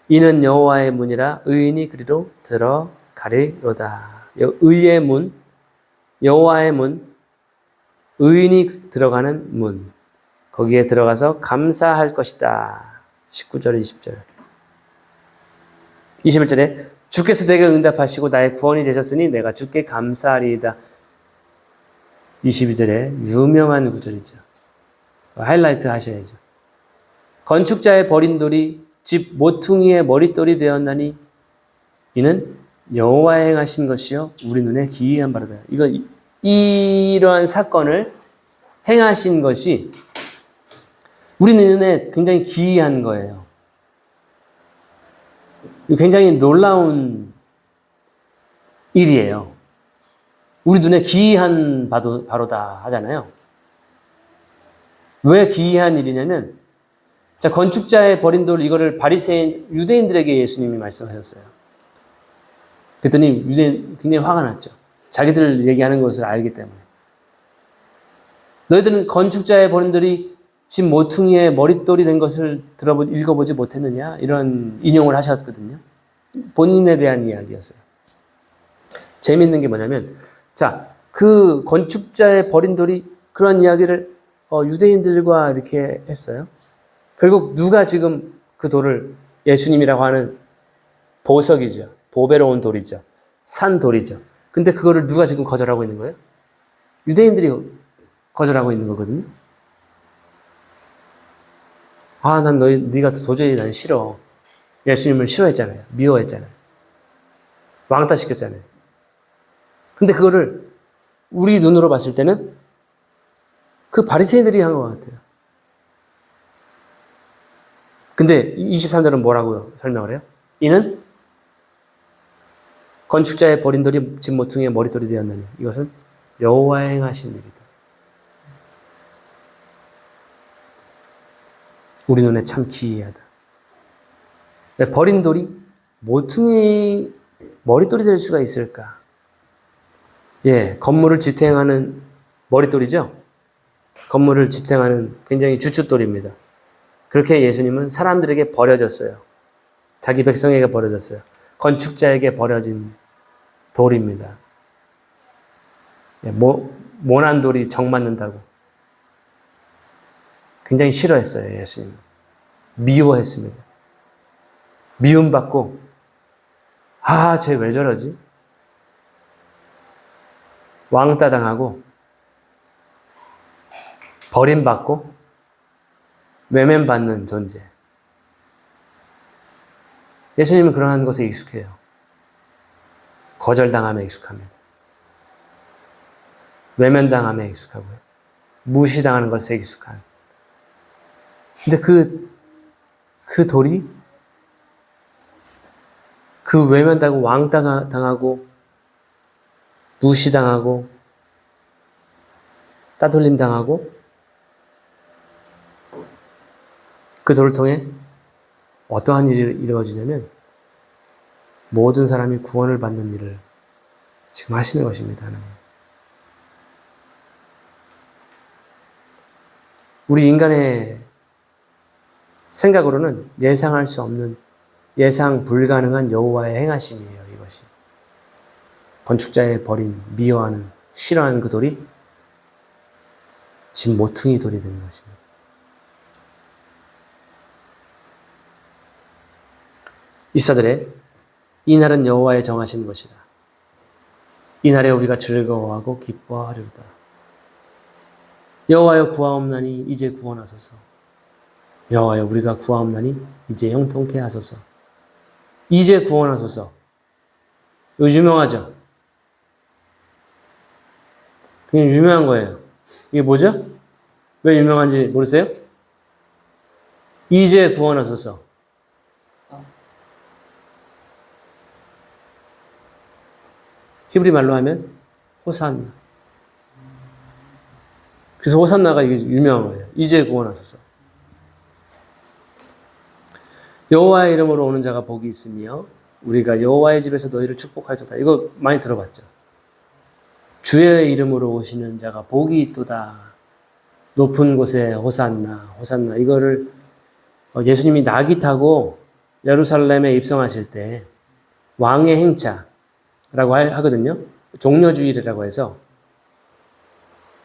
이는 여호와의 문이라 의인이 그리로 들어가리로다. 의의 문, 여호와의 문, 의인이 들어가는 문. 거기에 들어가서 감사할 것이다. 19절, 20절. 21절에 주께서 내게 응답하시고 나의 구원이 되셨으니 내가 주께 감사하리이다. 22절에 유명한 구절이죠. 하이라이트 하셔야죠. 건축자의 버린 돌이 집 모퉁이의 머릿돌이 되었나니 이는 여호와의 행하신 것이요 우리 눈에 기이한 바로다. 이러한 사건을 행하신 것이 우리 눈에 굉장히 기이한 거예요. 굉장히 놀라운 일이에요. 우리 눈에 기이한 바로다 하잖아요. 왜 기이한 일이냐면, 자, 건축자의 버린 돌, 이거를 바리새인 유대인들에게 예수님이 말씀하셨어요. 그랬더니 유대인 굉장히 화가 났죠. 자기들 얘기하는 것을 알기 때문에. 너희들은 건축자의 버린 돌이 집 모퉁이의 머릿돌이 된 것을 읽어보지 못했느냐? 이런 인용을 하셨거든요. 본인에 대한 이야기였어요. 재미있는 게 뭐냐면, 자, 그 건축자의 버린 돌이 그런 이야기를 유대인들과 이렇게 했어요. 결국 누가 지금 그 돌을 예수님이라고 하는 보석이죠. 보배로운 돌이죠. 산 돌이죠. 근데 그거를 누가 지금 거절하고 있는 거예요? 유대인들이 거절하고 있는 거거든요. 네가 도저히 난 싫어. 예수님을 싫어했잖아요. 미워했잖아요. 왕따 시켰잖아요. 근데 그거를 우리 눈으로 봤을 때는 그 바리새인들이 한 것 같아요. 근데 23절은 뭐라고요? 설명을 해요? 이는 건축자의 버린 돌이 집 모퉁이의 머릿돌이 되었느니 이것은 여호와의 행하신 일이다. 우리 눈에 참 기이하다. 왜 버린 돌이 모퉁이 머릿돌이 될 수가 있을까? 예, 건물을 지탱하는 머릿돌이죠? 건물을 지탱하는 굉장히 주춧돌입니다. 그렇게 예수님은 사람들에게 버려졌어요. 자기 백성에게 버려졌어요. 건축자에게 버려진 돌입니다. 예, 모난 돌이 정 맞는다고. 굉장히 싫어했어요, 예수님. 미워했습니다. 미움받고, 쟤 왜 저러지? 왕따 당하고, 버림받고, 외면받는 존재. 예수님은 그러한 것에 익숙해요. 거절당함에 익숙합니다. 외면당함에 익숙하고요. 무시당하는 것에 익숙한. 근데 그 돌이 그 외면당하고 왕당하고 무시당하고 따돌림 당하고 그 돌을 통해 어떠한 일이 이루어지냐면 모든 사람이 구원을 받는 일을 지금 하시는 것입니다. 하나님. 우리 인간의 생각으로는 예상할 수 없는 예상 불가능한 여호와의 행하심이에요. 이것이. 건축자의 버린 미워하는 싫어하는 그 돌이 집 모퉁이 돌이 되는 것입니다. 이스라엘에 이 날은 여호와의 정하신 것이라. 이 날에 우리가 즐거워하고 기뻐하리로다. 여호와여 구하옵나니 이제 구원하소서. 여호와여 우리가 구하옵나니 이제 형통케 하소서. 이제 구원하소서. 이거 유명하죠? 그냥 유명한 거예요. 이게 뭐죠? 왜 유명한지 모르세요? 이제 구원하소서. 히브리 말로 하면 호산나. 그래서 호산나가 이게 유명한 거예요. 이제 구원하소서. 여호와의 이름으로 오는 자가 복이 있으며 우리가 여호와의 집에서 너희를 축복하였도다. 이거 많이 들어봤죠. 주의 이름으로 오시는 자가 복이 있도다. 높은 곳에 호산나, 호산나. 이거를 예수님이 나귀 타고 예루살렘에 입성하실 때 왕의 행차라고 하거든요. 종려주일이라고 해서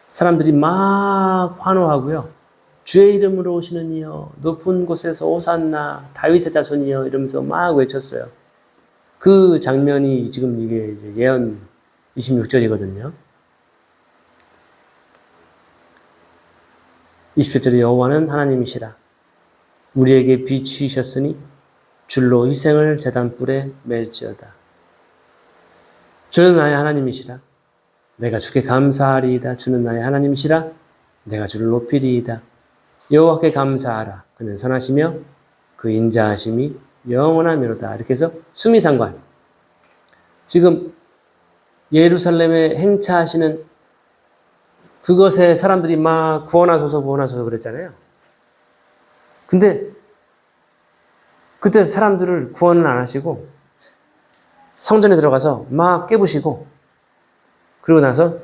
사람들이 막 환호하고요. 주의 이름으로 오시는 이여, 높은 곳에서 호산나, 다윗의 자손이여 이러면서 막 외쳤어요. 그 장면이 지금 이게 이제 예언 26절이거든요. 27절에 여호와는 하나님이시라. 우리에게 비추이셨으니 줄로 희생을 제단불에 맬지어다. 주는 나의 하나님이시라. 내가 주께 감사하리이다. 주는 나의 하나님이시라. 내가 주를 높이리이다. 여호와께 감사하라. 그는 선하시며 그 인자하심이 영원하미로다. 이렇게 해서 수미상관. 지금 예루살렘에 행차하시는 그것에 사람들이 막 구원하소서 구원하소서 그랬잖아요. 근데 그때 사람들을 구원은 안 하시고 성전에 들어가서 막 깨부시고 그리고 나서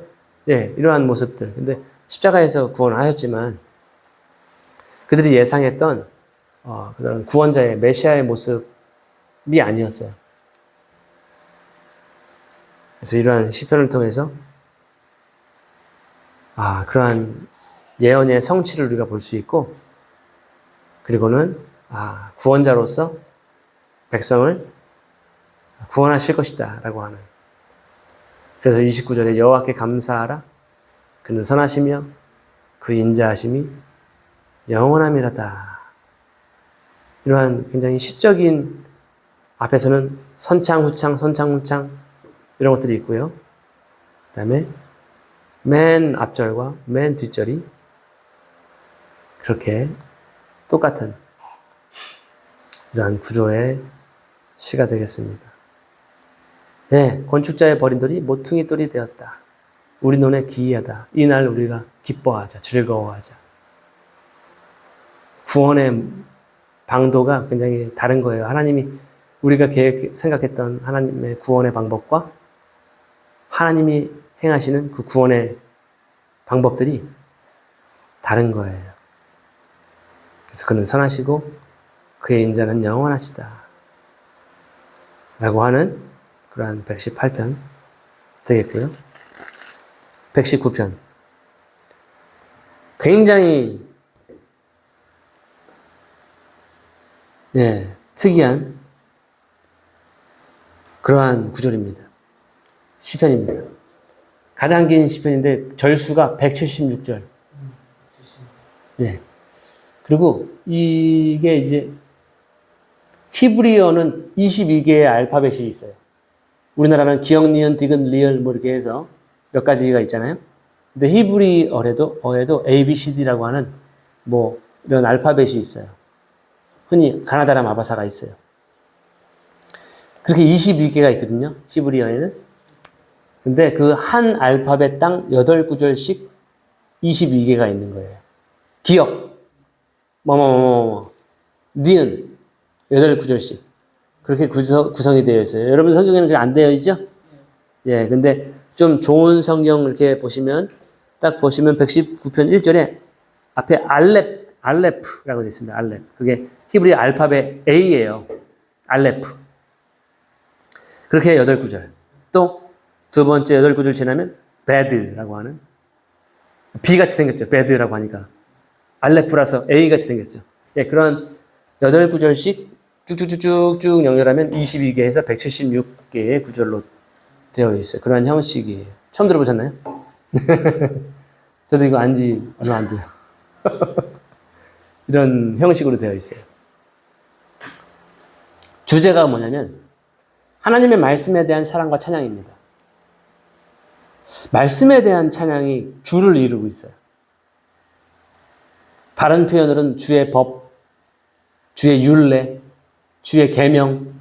이러한 모습들. 근데 십자가에서 구원을 하셨지만 그들이 예상했던 그런 구원자의 메시아의 모습이 아니었어요. 그래서 이러한 시편을 통해서 그러한 예언의 성취를 우리가 볼 수 있고 그리고는 구원자로서 백성을 구원하실 것이다 라고 하는. 그래서 29절에 여호와께 감사하라. 그는 선하시며 그 인자하심이 영원함이라다. 이러한 굉장히 시적인 앞에서는 선창, 후창, 선창, 후창 이런 것들이 있고요. 그 다음에 맨 앞절과 맨 뒷절이 그렇게 똑같은 이러한 구조의 시가 되겠습니다. 건축자의 버린 돌이 모퉁이 돌이 되었다. 우리 눈에 기이하다. 이날 우리가 기뻐하자, 즐거워하자. 구원의 방도가 굉장히 다른 거예요. 하나님이 우리가 생각했던 하나님의 구원의 방법과 하나님이 행하시는 그 구원의 방법들이 다른 거예요. 그래서 그는 선하시고 그의 인자는 영원하시다. 라고 하는 그러한 118편 되겠고요. 119편. 굉장히 특이한 그러한 구절입니다. 시편입니다. 가장 긴 시편인데 절수가 176절. 그리고 이게 이제 히브리어는 22개의 알파벳이 있어요. 우리나라는 기역, 니은, 디귿, 리을 뭐 이렇게 해서 몇 가지가 있잖아요. 근데 히브리어에도 A, B, C, D라고 하는 뭐 이런 알파벳이 있어요. 흔히 가나다라 마바사가 있어요. 그렇게 22개가 있거든요. 히브리어에는. 근데 그 한 알파벳당 8구절씩 22개가 있는 거예요. 기역, 니은, 8구절씩. 그렇게 구성이 되어 있어요. 여러분 성경에는 그게 안 되어 있죠? 예, 근데 좀 좋은 성경 이렇게 보시면, 딱 보시면 119편 1절에 앞에 알레프라고 되어 있습니다. 알렙. 그게 히브리 알파벳 A예요. 알레프. 그렇게 8구절. 또 두 번째 8구절 지나면 베드라고 하는 B같이 생겼죠. 베드라고 하니까. 알레프라서 A같이 생겼죠. 예, 그런 8구절씩 쭉쭉쭉쭉 연결하면 22개에서 176개의 구절로 되어 있어요. 그런 형식이에요. 처음 들어보셨나요? 저도 이거 안지 얼마 안 돼요. 이런 형식으로 되어 있어요. 주제가 뭐냐면 하나님의 말씀에 대한 사랑과 찬양입니다. 말씀에 대한 찬양이 주를 이루고 있어요. 다른 표현으로는 주의 법, 주의 율례, 주의 계명,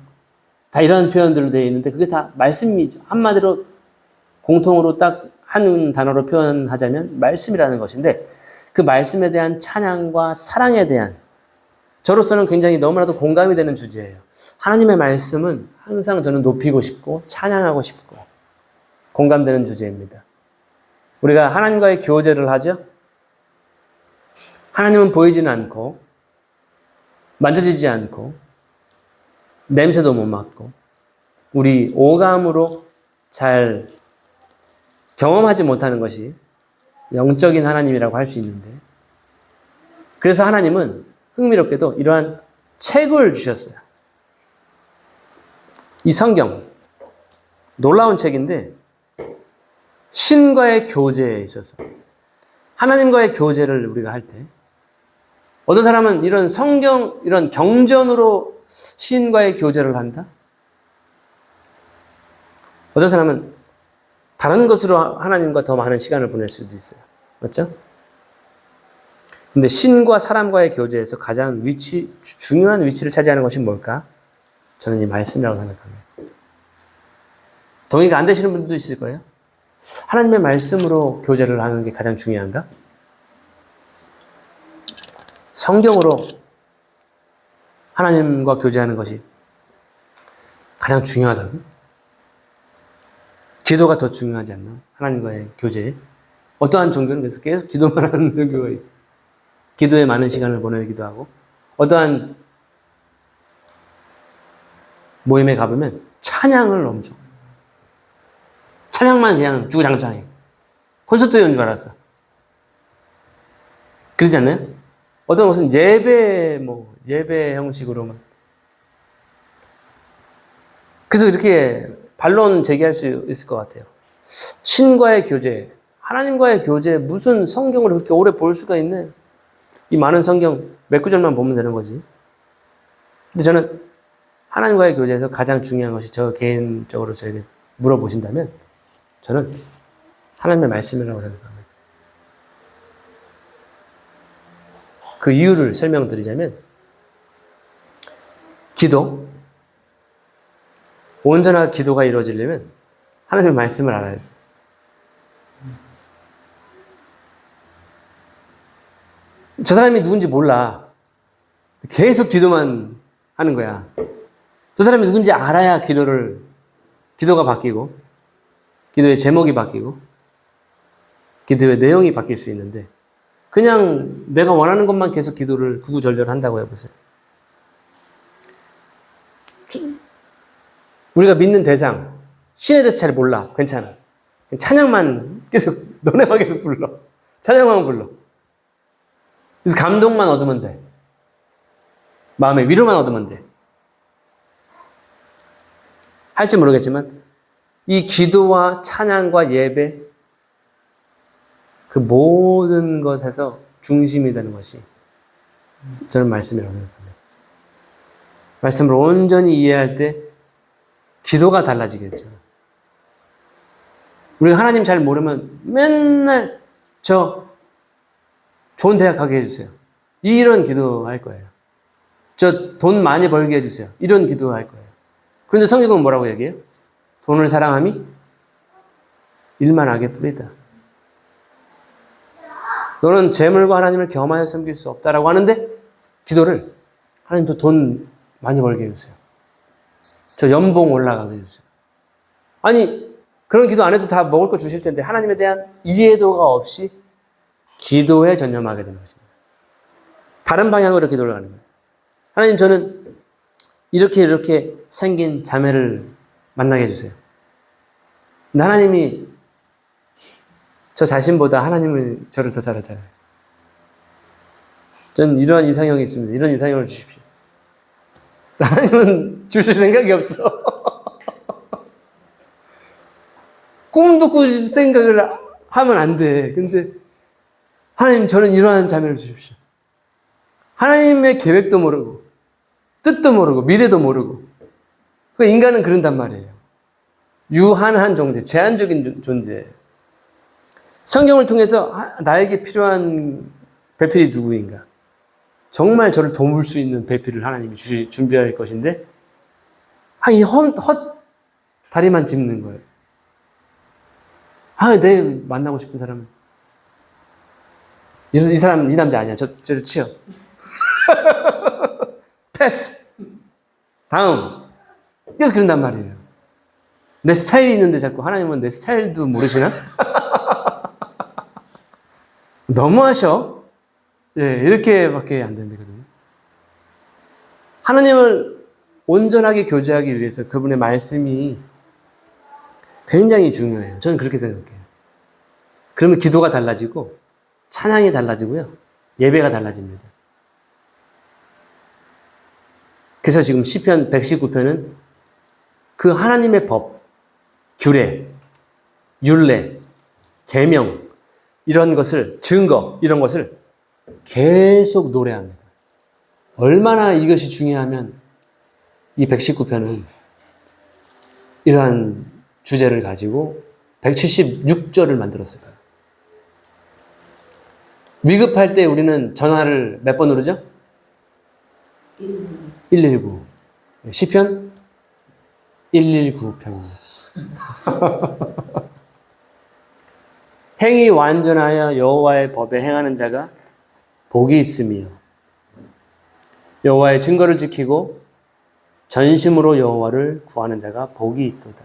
다 이런 표현들로 되어 있는데 그게 다 말씀이죠. 한마디로 공통으로 딱 한 단어로 표현하자면 말씀이라는 것인데 그 말씀에 대한 찬양과 사랑에 대한 저로서는 굉장히 너무나도 공감이 되는 주제예요. 하나님의 말씀은 항상 저는 높이고 싶고 찬양하고 싶고 공감되는 주제입니다. 우리가 하나님과의 교제를 하죠. 하나님은 보이지는 않고 만져지지 않고 냄새도 못 맡고 우리 오감으로 잘 경험하지 못하는 것이 영적인 하나님이라고 할 수 있는데 그래서 하나님은 흥미롭게도 이러한 책을 주셨어요. 이 성경 놀라운 책인데 신과의 교제에 있어서 하나님과의 교제를 우리가 할 때 어떤 사람은 이런 성경, 이런 경전으로 신과의 교제를 한다? 어떤 사람은 다른 것으로 하나님과 더 많은 시간을 보낼 수도 있어요. 맞죠? 근데 신과 사람과의 교제에서 가장 중요한 위치를 차지하는 것이 뭘까? 저는 이 말씀이라고 생각합니다. 동의가 안 되시는 분들도 있을 거예요. 하나님의 말씀으로 교제를 하는 게 가장 중요한가? 성경으로 하나님과 교제하는 것이 가장 중요하다고? 기도가 더 중요하지 않나? 하나님과의 교제. 어떠한 종교는 그래서 계속 기도만 하는 종교가 있어요. 기도에 많은 시간을 보내기도 하고, 어떠한 모임에 가보면 찬양을 엄청. 찬양만 그냥 주구장창해. 콘서트 연 줄 알았어. 그러지 않나요? 어떤 것은 예배 형식으로만. 그래서 이렇게 반론 제기할 수 있을 것 같아요. 신과의 교제, 하나님과의 교제, 무슨 성경을 그렇게 오래 볼 수가 있네. 이 많은 성경 몇 구절만 보면 되는 거지. 근데 저는 하나님과의 교제에서 가장 중요한 것이 저 개인적으로 저에게 물어보신다면 저는 하나님의 말씀이라고 생각합니다. 그 이유를 설명드리자면 기도, 온전한 기도가 이루어지려면 하나님의 말씀을 알아야 돼요. 저 사람이 누군지 몰라. 계속 기도만 하는 거야. 저 사람이 누군지 알아야 기도가 바뀌고, 기도의 제목이 바뀌고, 기도의 내용이 바뀔 수 있는데, 그냥 내가 원하는 것만 계속 기도를 구구절절 한다고 해보세요. 우리가 믿는 대상, 신에 대해서 잘 몰라. 괜찮아. 찬양만 계속, 너네만 계속 불러. 찬양만 불러. 그래서 감동만 얻으면 돼. 마음의 위로만 얻으면 돼. 할지 모르겠지만, 이 기도와 찬양과 예배, 그 모든 것에서 중심이 되는 것이 저는 말씀이라고 생각합니다. 말씀을 온전히 이해할 때 기도가 달라지겠죠. 우리가 하나님 잘 모르면 맨날 저 좋은 대학 가게 해주세요. 이런 기도할 거예요. 저 돈 많이 벌게 해주세요. 이런 기도할 거예요. 그런데 성경은 뭐라고 얘기해요? 돈을 사랑함이 일만 악의 뿌리다. 너는 재물과 하나님을 겸하여 섬길 수 없다라고 하는데 기도를 하나님 저 돈 많이 벌게 해주세요. 저 연봉 올라가게 해주세요. 아니 그런 기도 안 해도 다 먹을 거 주실 텐데 하나님에 대한 이해도가 없이 기도에 전념하게 되는 것입니다. 다른 방향으로 기도를 하는 거예요. 하나님 저는 이렇게 생긴 자매를 만나게 해주세요. 근데 하나님이 저 자신보다 하나님을 저를 더 잘 알잖아요. 전 이러한 이상형이 있습니다. 이런 이상형을 주십시오. 하나님은 주실 생각이 없어. 꿈도 꾸실 생각을 하면 안 돼. 근데 하나님 저는 이러한 자매를 주십시오. 하나님의 계획도 모르고 뜻도 모르고 미래도 모르고 그 인간은 그런단 말이에요. 유한한 존재, 제한적인 존재. 성경을 통해서 나에게 필요한 배필이 누구인가? 정말 저를 도울 수 있는 배필을 하나님이 준비할 것인데 이 헛 다리만 짚는 거예요. 내 만나고 싶은 사람은 이 사람 이 남자 아니야. 저를 치워. 패스. 다음. 그래서 그런단 말이에요. 내 스타일이 있는데 자꾸 하나님은 내 스타일도 모르시나? 너무하셔. 이렇게밖에 안 된다거든요. 하나님을 온전하게 교제하기 위해서 그분의 말씀이 굉장히 중요해요. 저는 그렇게 생각해요. 그러면 기도가 달라지고 찬양이 달라지고요. 예배가 달라집니다. 그래서 지금 시편 119편은 그 하나님의 법, 규례, 율례, 계명 이런 것을 증거 이런 것을 계속 노래합니다. 얼마나 이것이 중요하면 이 119편은 이러한 주제를 가지고 176절을 만들었을까요? 위급할 때 우리는 전화를 몇 번 누르죠? 119. 시편 119편입니다. 행위 완전하여 여호와의 법에 행하는 자가 복이 있으며 여호와의 증거를 지키고 전심으로 여호와를 구하는 자가 복이 있도다.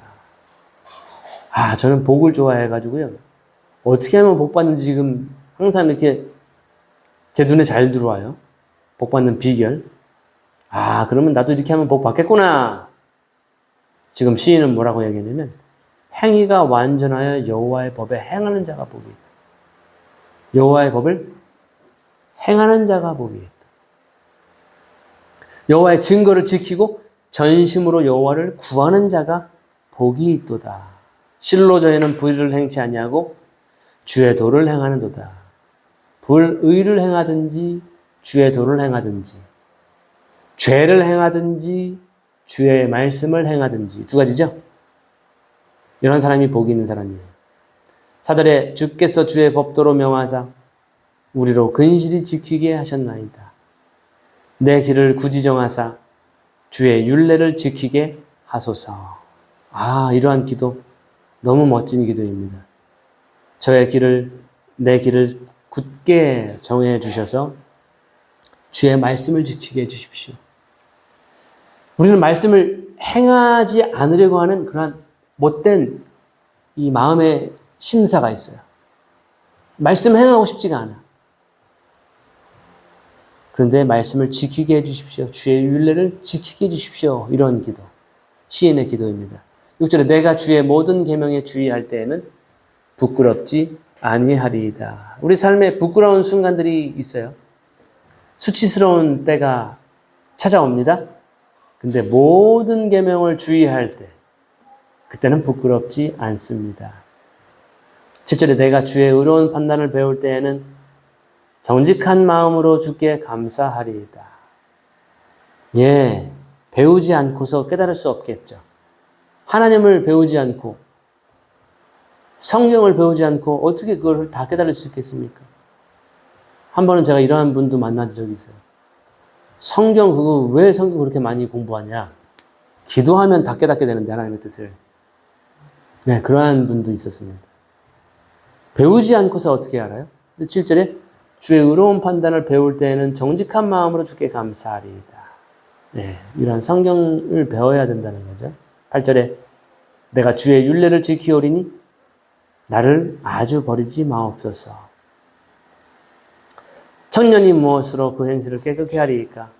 저는 복을 좋아해가지고요. 어떻게 하면 복 받는지 지금 항상 이렇게 제 눈에 잘 들어와요. 복 받는 비결. 그러면 나도 이렇게 하면 복 받겠구나. 지금 시인은 뭐라고 얘기했냐면 행위가 완전하여 여호와의 법에 행하는 자가 복이 있다. 여호와의 법을 행하는 자가 복이 있다. 여호와의 증거를 지키고 전심으로 여호와를 구하는 자가 복이 있도다. 실로 저희는 불의를 행치 아니하고 주의 도를 행하는도다. 불의를 행하든지 주의 도를 행하든지 죄를 행하든지 주의 말씀을 행하든지 두 가지죠. 이런 사람이 복이 있는 사람이에요. 4절에 주께서 주의 법도로 명하사 우리로 근실히 지키게 하셨나이다. 내 길을 굳이 정하사 주의 율례를 지키게 하소서. 이러한 기도 너무 멋진 기도입니다. 내 길을 굳게 정해 주셔서 주의 말씀을 지키게 해 주십시오. 우리는 말씀을 행하지 않으려고 하는 그러한 못된 이 마음의 심사가 있어요. 말씀 행하고 싶지가 않아. 그런데 말씀을 지키게 해 주십시오. 주의 율례를 지키게 해 주십시오. 이런 기도. 시인의 기도입니다. 6절에 내가 주의 모든 계명에 주의할 때에는 부끄럽지 아니하리이다. 우리 삶에 부끄러운 순간들이 있어요. 수치스러운 때가 찾아옵니다. 근데 모든 계명을 주의할 때 그때는 부끄럽지 않습니다. 7절에 내가 주의 의로운 판단을 배울 때에는 정직한 마음으로 주께 감사하리이다. 배우지 않고서 깨달을 수 없겠죠. 하나님을 배우지 않고 성경을 배우지 않고 어떻게 그걸 다 깨달을 수 있겠습니까? 한 번은 제가 이러한 분도 만난 적이 있어요. 성경 그거 왜 성경 그렇게 많이 공부하냐? 기도하면 다 깨닫게 되는데 하나님의 뜻을. 네, 그러한 분도 있었습니다. 배우지 않고서 어떻게 알아요? 7절에 주의 의로운 판단을 배울 때에는 정직한 마음으로 주께 감사하리이다. 네, 이런 성경을 배워야 된다는 거죠. 8절에 내가 주의 율례를 지키오리니 나를 아주 버리지 마옵소서. 청년이 무엇으로 그 행실을 깨끗게 하리이까?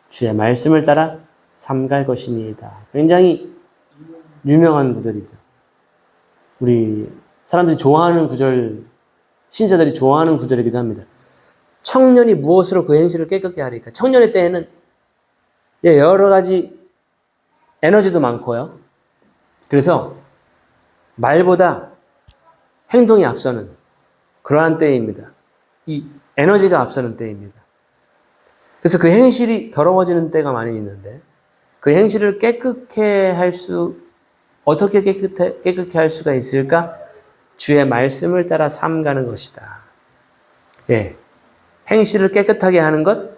주의 말씀을 따라 삼갈 것이니이다. 굉장히 유명한 구절이죠. 우리 사람들이 좋아하는 구절, 신자들이 좋아하는 구절이기도 합니다. 청년이 무엇으로 그 행실을 깨끗게 하리이까? 청년의 때에는 여러 가지 에너지도 많고요. 그래서 말보다 행동이 앞서는 그러한 때입니다. 이 에너지가 앞서는 때입니다. 그래서 그 행실이 더러워지는 때가 많이 있는데 그 행실을 어떻게 깨끗게 할 수가 있을까? 주의 말씀을 따라 삼가는 것이다. 예. 행실을 깨끗하게 하는 것,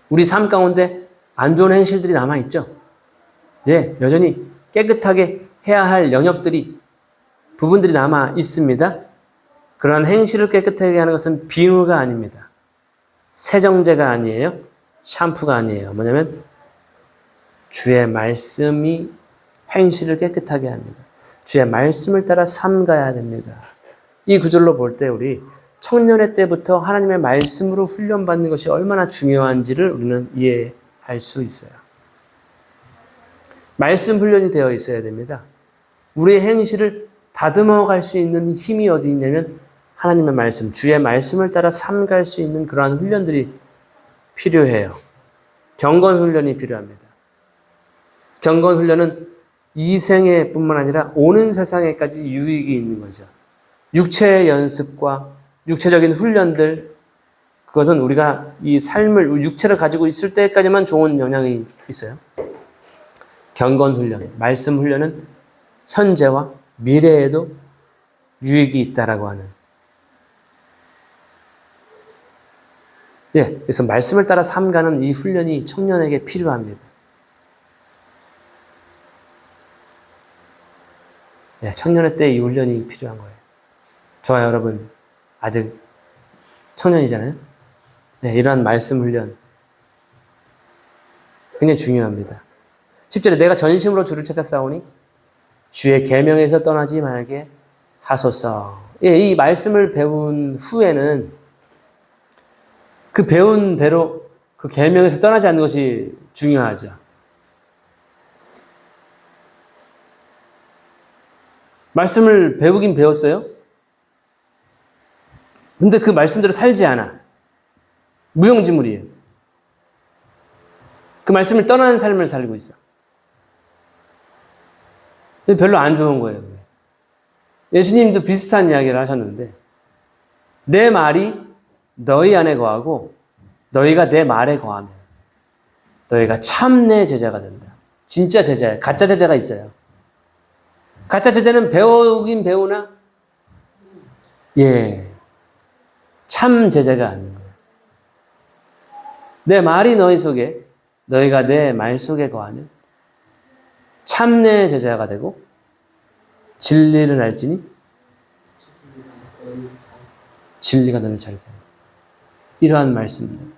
우리 삶 가운데 안 좋은 행실들이 남아있죠? 예, 여전히 깨끗하게 해야 할 영역들이, 부분들이 남아 있습니다. 그러한 행실을 깨끗하게 하는 것은 비누가 아닙니다. 세정제가 아니에요. 샴푸가 아니에요. 뭐냐면 주의 말씀이 행실을 깨끗하게 합니다. 주의 말씀을 따라 삼가야 됩니다. 이 구절로 볼 때 우리 청년의 때부터 하나님의 말씀으로 훈련받는 것이 얼마나 중요한지를 우리는 이해할 수 있어요. 말씀 훈련이 되어 있어야 됩니다. 우리의 행실을 다듬어 갈 수 있는 힘이 어디 있냐면 하나님의 말씀, 주의 말씀을 따라 삼갈 수 있는 그러한 훈련들이 필요해요. 경건 훈련이 필요합니다. 경건 훈련은 이 생에 뿐만 아니라 오는 세상에까지 유익이 있는 거죠. 육체의 연습과 육체적인 훈련들, 그것은 우리가 이 삶을, 육체를 가지고 있을 때까지만 좋은 영향이 있어요. 경건 훈련, 말씀 훈련은 현재와 미래에도 유익이 있다라고 하는. 예, 그래서 말씀을 따라 삼가는 이 훈련이 청년에게 필요합니다. 예, 청년의 때 이 훈련이 필요한 거예요. 저와 여러분, 아직 청년이잖아요? 네, 이러한 말씀 훈련 굉장히 중요합니다. 10절에 내가 전심으로 주를 찾아 싸우니 주의 계명에서 떠나지 말게 하소서. 예, 이 말씀을 배운 후에는 그 배운 대로 그 계명에서 떠나지 않는 것이 중요하죠. 말씀을 배우긴 배웠어요. 근데 그 말씀대로 살지 않아. 무용지물이에요. 그 말씀을 떠나는 삶을 살고 있어. 별로 안 좋은 거예요. 예수님도 비슷한 이야기를 하셨는데 내 말이 너희 안에 거하고 너희가 내 말에 거하면 너희가 참 내 제자가 된다. 진짜 제자예요. 가짜 제자가 있어요. 가짜 제자는 배우긴 배우나 참 제자가 아닌 거예요. 내 말이 너희 속에, 너희가 내 말 속에 거하면 참내 제자가 되고 진리를 알지니 진리가 너를 자유케 한다. 이러한 말씀입니다.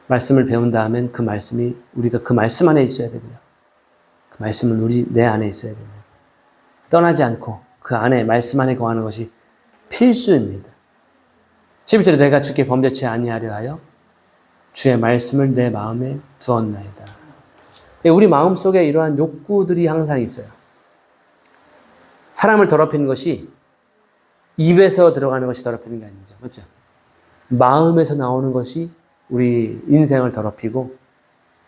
말씀을 배운 다음엔 그 말씀이 우리가 그 말씀 안에 있어야 되고요. 그 말씀은 내 안에 있어야 됩니다. 떠나지 않고 그 안에 말씀 안에 거하는 것이 필수입니다. 11절에 내가 주께 범죄치 아니하려 하여 주의 말씀을 내 마음에 두었나이다. 우리 마음속에 이러한 욕구들이 항상 있어요. 사람을 더럽히는 것이 입에서 들어가는 것이 더럽히는 게 아니죠. 그렇죠? 마음에서 나오는 것이 우리 인생을 더럽히고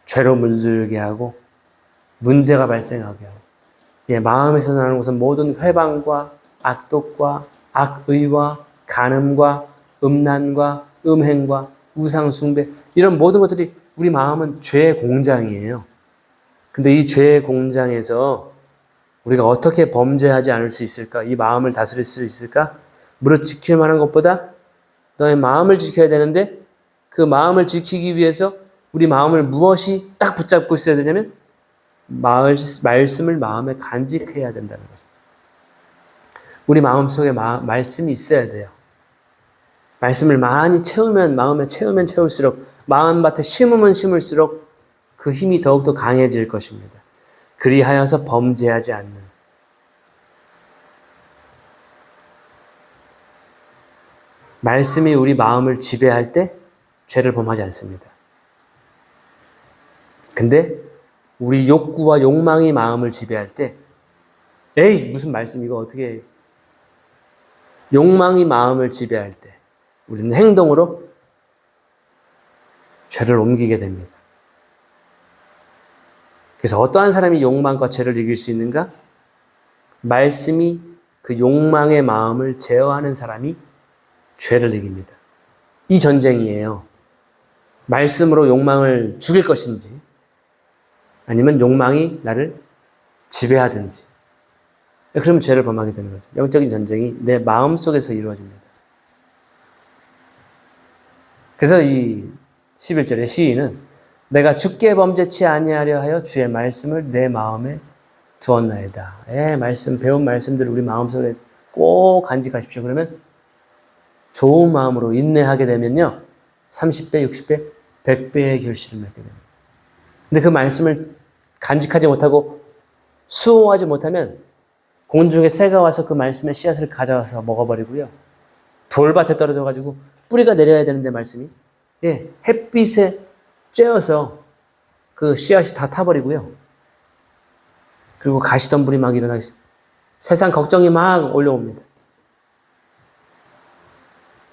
죄로 물들게 하고 문제가 발생하게 하고 마음에서 나오는 것은 모든 회방과 악독과 악의와 간음과 음란과 음행과 우상숭배 이런 모든 것들이 우리 마음은 죄의 공장이에요. 근데 이 죄의 공장에서 우리가 어떻게 범죄하지 않을 수 있을까? 이 마음을 다스릴 수 있을까? 무릇 지킬 만한 것보다 너의 마음을 지켜야 되는데 그 마음을 지키기 위해서 우리 마음을 무엇이 딱 붙잡고 있어야 되냐면 말씀을 마음에 간직해야 된다는 거죠. 우리 마음속에 말씀이 있어야 돼요. 말씀을 많이 채우면 마음에 채울수록 마음밭에 심으면 심을수록 그 힘이 더욱더 강해질 것입니다. 그리하여서 범죄하지 않는. 말씀이 우리 마음을 지배할 때 죄를 범하지 않습니다. 근데 우리 욕구와 욕망이 마음을 지배할 때 에이 무슨 말씀 이거 어떻게 해. 욕망이 마음을 지배할 때 우리는 행동으로 죄를 옮기게 됩니다. 그래서 어떠한 사람이 욕망과 죄를 이길 수 있는가? 말씀이 그 욕망의 마음을 제어하는 사람이 죄를 이깁니다. 이 전쟁이에요. 말씀으로 욕망을 죽일 것인지 아니면 욕망이 나를 지배하든지. 그러면 죄를 범하게 되는 거죠. 영적인 전쟁이 내 마음속에서 이루어집니다. 그래서 이 11절의 시인은 내가 주께 범죄치 아니하려 하여 주의 말씀을 내 마음에 두었나이다. 배운 말씀들을 우리 마음속에 꼭 간직하십시오. 그러면 좋은 마음으로 인내하게 되면요. 30배, 60배, 100배의 결실을 맺게 됩니다. 근데 그 말씀을 간직하지 못하고 수호하지 못하면 공중에 새가 와서 그 말씀의 씨앗을 가져와서 먹어버리고요. 돌밭에 떨어져가지고 뿌리가 내려야 되는데 말씀이 햇빛에 쬐어서 그 씨앗이 다 타버리고요. 그리고 가시덤불이 막 일어나기 세상 걱정이 막 올라옵니다.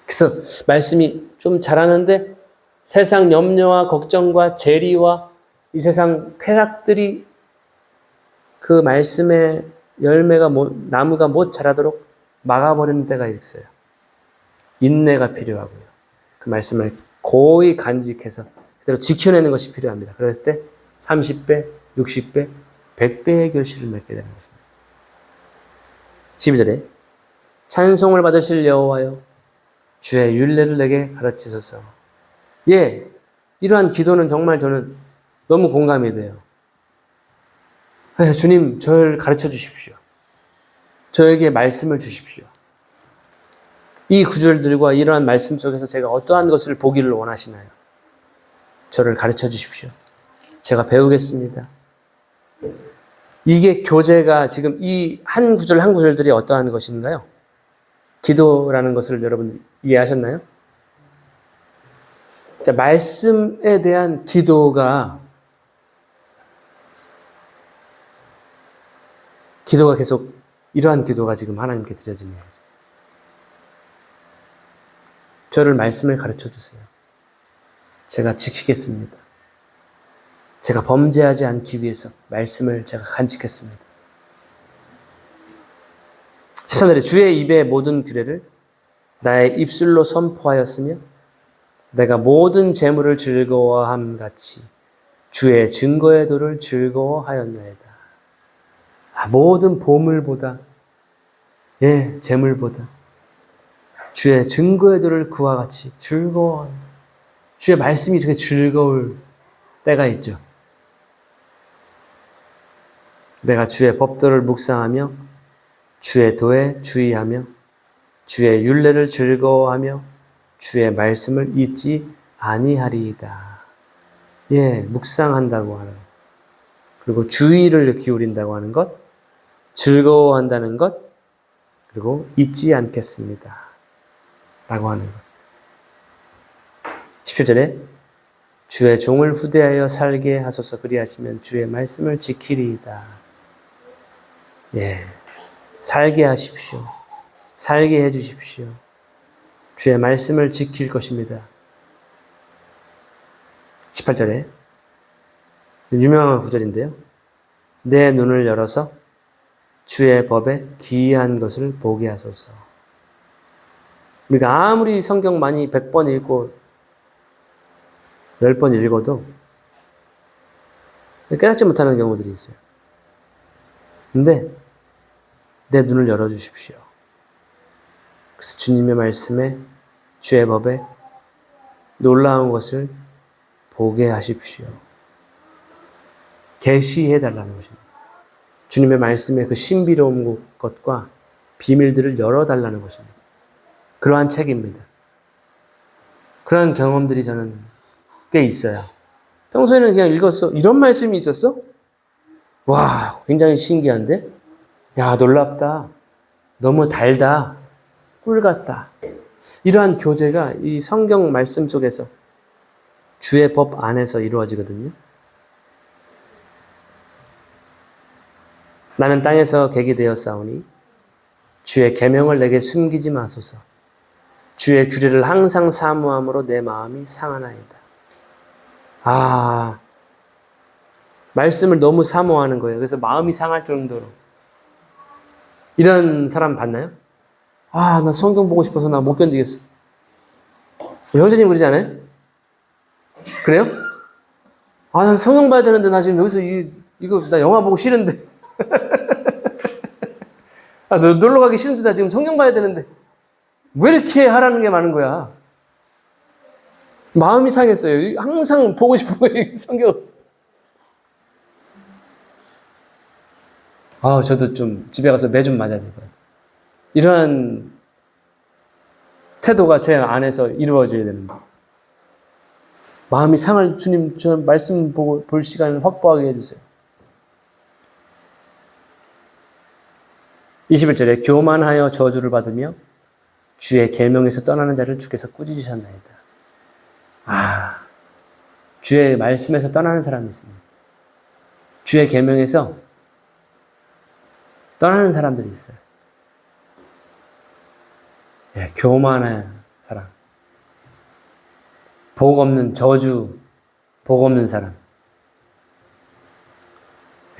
그래서 말씀이 좀 자라는데 세상 염려와 걱정과 재리와 이 세상 쾌락들이 그 말씀의 열매가 나무가 못 자라도록 막아버리는 때가 있어요. 인내가 필요하고요. 그 말씀을 고이 간직해서 그대로 지켜내는 것이 필요합니다. 그랬을 때 30배, 60배, 100배의 결실을 맺게 되는 것입니다. 12절에 찬송을 받으실 여호와여 주의 율례를 내게 가르치소서. 이러한 기도는 정말 저는 너무 공감이 돼요. 주님, 저를 가르쳐 주십시오. 저에게 말씀을 주십시오. 이 구절들과 이러한 말씀 속에서 제가 어떠한 것을 보기를 원하시나요? 저를 가르쳐 주십시오. 제가 배우겠습니다. 이게 교제가 지금 이 한 구절 한 구절들이 어떠한 것인가요? 기도라는 것을 여러분 이해하셨나요? 자, 말씀에 대한 기도가 계속 이러한 기도가 지금 하나님께 드려지는 거죠. 저를 말씀을 가르쳐 주세요. 제가 지키겠습니다. 제가 범죄하지 않기 위해서 말씀을 제가 간직했습니다. 13절에 주의 입의 모든 규례를 나의 입술로 선포하였으며 내가 모든 재물을 즐거워함 같이 주의 증거의 도를 즐거워하였나이다. 모든 보물보다 재물보다 주의 증거의 도를 그와 같이 즐거워. 주의 말씀이 이렇게 즐거울 때가 있죠. 내가 주의 법도를 묵상하며 주의 도에 주의하며 주의 율례를 즐거워하며 주의 말씀을 잊지 아니하리이다. 묵상한다고 하는 그리고 주의를 기울인다고 하는 것, 즐거워한다는 것, 그리고 잊지 않겠습니다. 라고 하는 것. 17절에 주의 종을 후대하여 살게 하소서. 그리하시면 주의 말씀을 지키리이다. 살게 하십시오. 살게 해주십시오. 주의 말씀을 지킬 것입니다. 18절에 유명한 구절인데요. 내 눈을 열어서 주의 법에 기이한 것을 보게 하소서. 우리가 아무리 성경 많이 100번 읽고 10번 읽어도 깨닫지 못하는 경우들이 있어요. 근데 내 눈을 열어주십시오. 그래서 주님의 말씀에, 주의 법에 놀라운 것을 보게 하십시오. 계시해 달라는 것입니다. 주님의 말씀의 그 신비로운 것과 비밀들을 열어달라는 것입니다. 그러한 책입니다. 그러한 경험들이 저는 꽤 있어요. 평소에는 그냥 읽었어. 이런 말씀이 있었어? 와, 굉장히 신기한데? 야, 놀랍다. 너무 달다. 꿀 같다. 이러한 교제가 이 성경 말씀 속에서 주의 법 안에서 이루어지거든요. 나는 땅에서 객이 되었사오니 주의 계명을 내게 숨기지 마소서. 주의 규례를 항상 사모함으로 내 마음이 상하나이다. 아, 말씀을 너무 사모하는 거예요. 그래서 마음이 상할 정도로. 이런 사람 봤나요? 아, 나 성경 보고 싶어서 나 못 견디겠어. 우리 형제님 그러지 않아요? 그래요? 아, 나 성경 봐야 되는데 나 지금 여기서 이거 나 영화 보고 싫은데. 아, 놀러 가기 싫은데 나 지금 성경 봐야 되는데. 왜 이렇게 하라는 게 많은 거야? 마음이 상했어요. 항상 보고 싶은 거예요, 성경. 아, 저도 좀 집에 가서 매 좀 맞아야 될 것 같아요. 이러한 태도가 제 안에서 이루어져야 되는데. 마음이 상할 주님, 저 말씀 보고 볼 시간을 확보하게 해주세요. 21절에 교만하여 저주를 받으며 주의 계명에서 떠나는 자를 주께서 꾸짖으셨나이다. 아, 주의 말씀에서 떠나는 사람이 있습니다. 주의 계명에서 떠나는 사람들이 있어요. 예, 교만한 사람. 복 없는 저주, 복 없는 사람.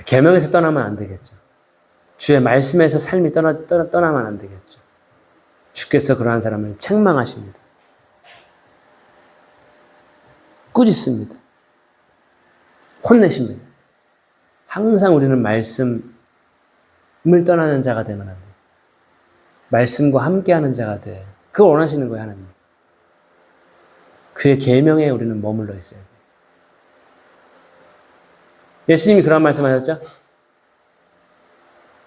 계명에서 떠나면 안 되겠죠. 주의 말씀에서 삶이 떠나면 안 되겠죠. 주께서 그러한 사람을 책망하십니다. 꾸짖습니다. 혼내십니다. 항상 우리는 말씀을 떠나는 자가 되면 안 돼요. 말씀과 함께하는 자가 돼. 그걸 원하시는 거예요, 하나님. 그의 계명에 우리는 머물러 있어야 돼요. 예수님이 그런 말씀하셨죠?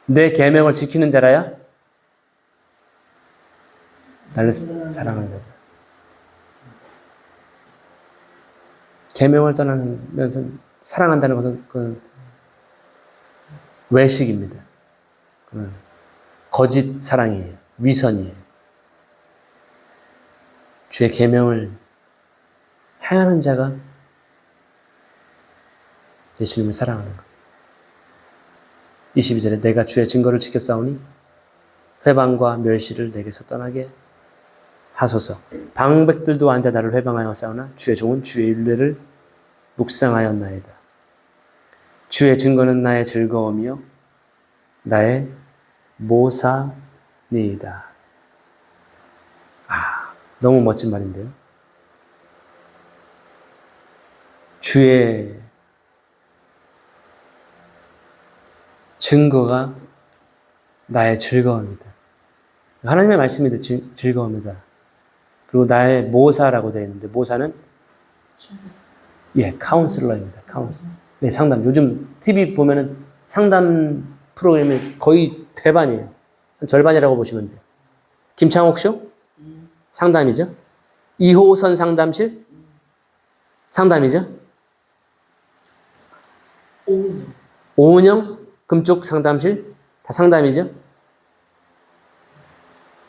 내 계명을 지키는 자라야 나를 사랑하는 자다. 계명을 떠나면서 사랑한다는 것은 그건 외식입니다. 그건 거짓 사랑이에요. 위선이에요. 주의 계명을 행하는 자가 예수님을 사랑하는 것. 22절에 내가 주의 증거를 지켰사오니 회방과 멸시를 내게서 떠나게 하소서. 방백들도 앉아 나를 회방하여 싸우나 주의 종은 주의 율례를 묵상하였나이다. 주의 증거는 나의 즐거움이요 나의 모사니이다. 아, 너무 멋진 말인데요. 주의 증거가 나의 즐거움이다. 하나님의 말씀이 즐거움이다. 그리고 나의 모사라고 되어 있는데 모사는 카운슬러입니다. 카운슬러. 네, 상담. 요즘 TV 보면은 상담 프로그램이 거의 대반이에요. 절반이라고 보시면 돼요. 김창옥 쇼? 상담이죠. 2호선 상담실? 상담이죠. 오은영 금쪽 상담실? 다 상담이죠.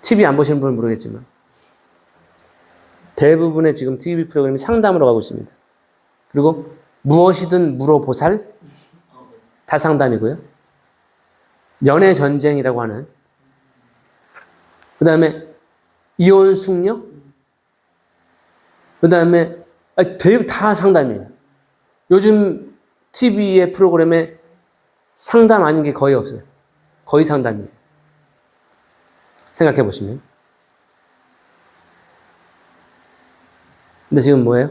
TV 안 보시는 분은 모르겠지만 대부분의 지금 TV 프로그램이 상담으로 가고 있습니다. 그리고 무엇이든 물어보살 다 상담이고요. 연애 전쟁이라고 하는 그 다음에 이혼 숙녀 그 다음에 다 상담이에요. 요즘 TV의 프로그램에 상담 아닌 게 거의 없어요. 거의 상담이에요. 생각해 보시면. 근데 지금 뭐예요?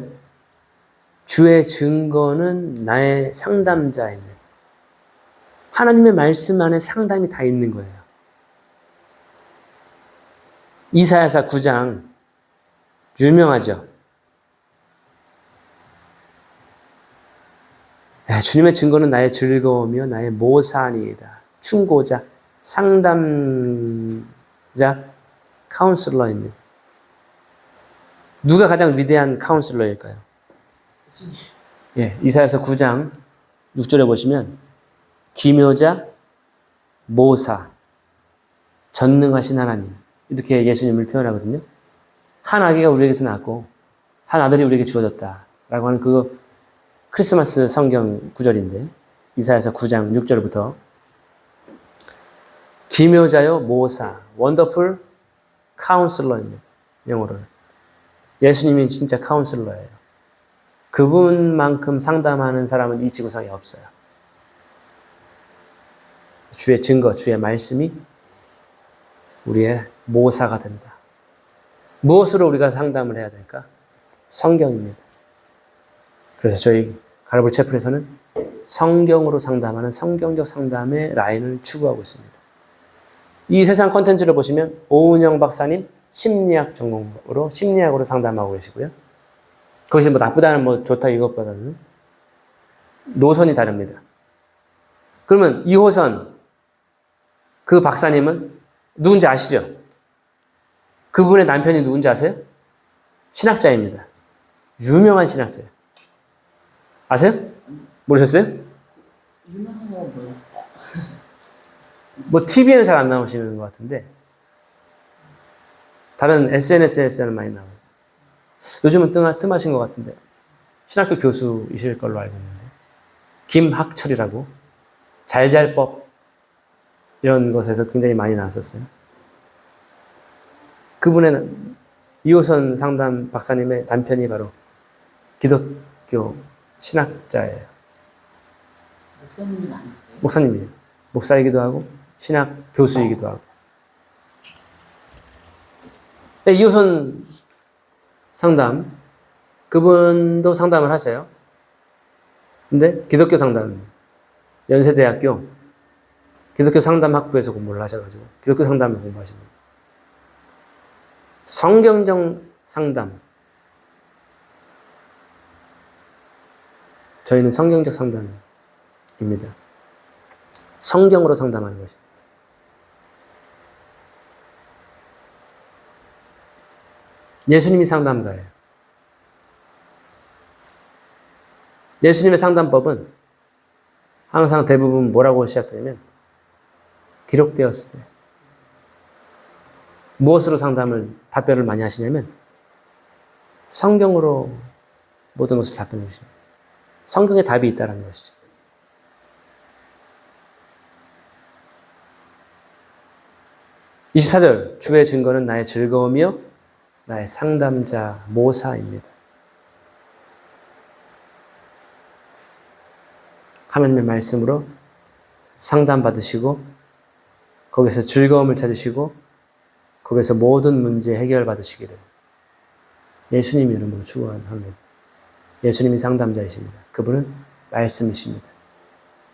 주의 증거는 나의 상담자입니다. 하나님의 말씀 안에 상담이 다 있는 거예요. 이사야서 9장 유명하죠. 주님의 증거는 나의 즐거움이요 나의 모산이다. 충고자, 상담자, 카운슬러입니다. 누가 가장 위대한 카운슬러일까요? 이사야서 9장 6절에 보시면 기묘자, 모사, 전능하신 하나님 이렇게 예수님을 표현하거든요. 한 아기가 우리에게서 낳았고 한 아들이 우리에게 주어졌다라고 하는 그 크리스마스 성경 구절인데 이사야서 9장 6절부터 기묘자요 모사, 원더풀 카운슬러입니다. 영어로는. 예수님이 진짜 카운슬러예요. 그분만큼 상담하는 사람은 이 지구상에 없어요. 주의 증거, 주의 말씀이 우리의 모사가 된다. 무엇으로 우리가 상담을 해야 될까? 성경입니다. 그래서 저희 가르볼 채플에서는 성경으로 상담하는 성경적 상담의 라인을 추구하고 있습니다. 이 세상 콘텐츠를 보시면 오은영 박사님 심리학 전공으로 심리학으로 상담하고 계시고요. 그것이 뭐 나쁘다는 뭐 좋다 이것보다는 노선이 다릅니다. 그러면 2호선 그 박사님은 누군지 아시죠? 그분의 남편이 누군지 아세요? 신학자입니다. 유명한 신학자예요. 아세요? 모르셨어요? 유명한 건 뭐야? 뭐 TV에는 잘 안 나오시는 것 같은데 다른 SNS에는 많이 나와요. 요즘은 뜸하신 것 같은데 신학교 교수이실 걸로 알고 있는데 김학철이라고 잘잘법 이런 것에서 굉장히 많이 나왔었어요. 그분의 2호선 상담 박사님의 남편이 바로 기독교 신학자예요. 목사님은 아니세요? 목사님이에요. 목사이기도 하고 신학 교수이기도 하고. 2호선 상담 그분도 상담을 하세요. 근데 기독교 상담 연세대학교 기독교 상담학부에서 공부를 하셔가지고 기독교 상담을 공부하십니다. 성경적 상담 저희는 성경적 상담입니다. 성경으로 상담하는 것입니다. 예수님이 상담가예요. 예수님의 상담법은 항상 대부분 뭐라고 시작되냐면 기록되었을 때 무엇으로 답변을 많이 하시냐면 성경으로 모든 것을 답변해 주십니다. 성경에 답이 있다는 것이죠. (24절) 주의 증거는 나의 즐거움이요 나의 상담자 모사입니다. 하나님의 말씀으로 상담받으시고 거기서 즐거움을 찾으시고 거기서 모든 문제 해결받으시기를 예수님 이름으로 축원합니다. 예수님이 상담자이십니다. 그분은 말씀이십니다.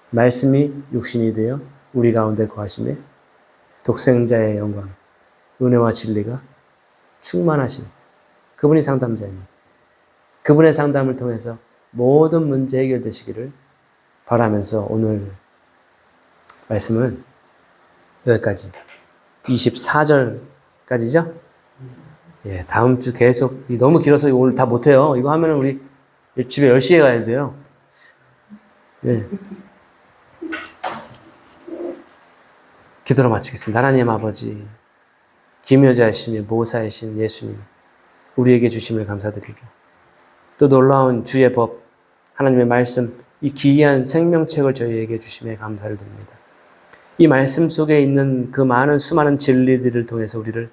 말씀이 육신이 되어 우리 가운데 거하심에 독생자의 영광, 은혜와 진리가 충만하신 그분이 상담자입니다. 그분의 상담을 통해서 모든 문제 해결되시기를 바라면서 오늘 말씀은 여기까지 24절까지죠? 예, 다음 주 계속 너무 길어서 오늘 다 못해요. 이거 하면은 우리 집에 10시에 가야 돼요. 예. 기도로 마치겠습니다. 하나님 아버지, 기묘자이시며 모사이신 예수님, 우리에게 주심을 감사드리고 또 놀라운 주의 법, 하나님의 말씀, 이 기이한 생명책을 저희에게 주심에 감사를 드립니다. 이 말씀 속에 있는 그 많은 수많은 진리들을 통해서 우리를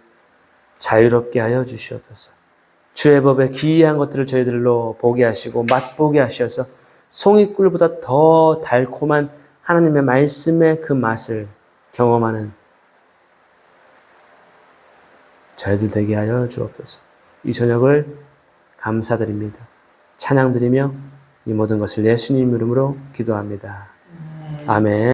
자유롭게 하여 주시옵소서. 주의 법의 기이한 것들을 저희들로 보게 하시고 맛보게 하셔서 송이꿀보다 더 달콤한 하나님의 말씀의 그 맛을 경험하는 저희들 되게 하여 주옵소서. 이 저녁을 감사드립니다. 찬양드리며 이 모든 것을 예수님 이름으로 기도합니다. 아멘.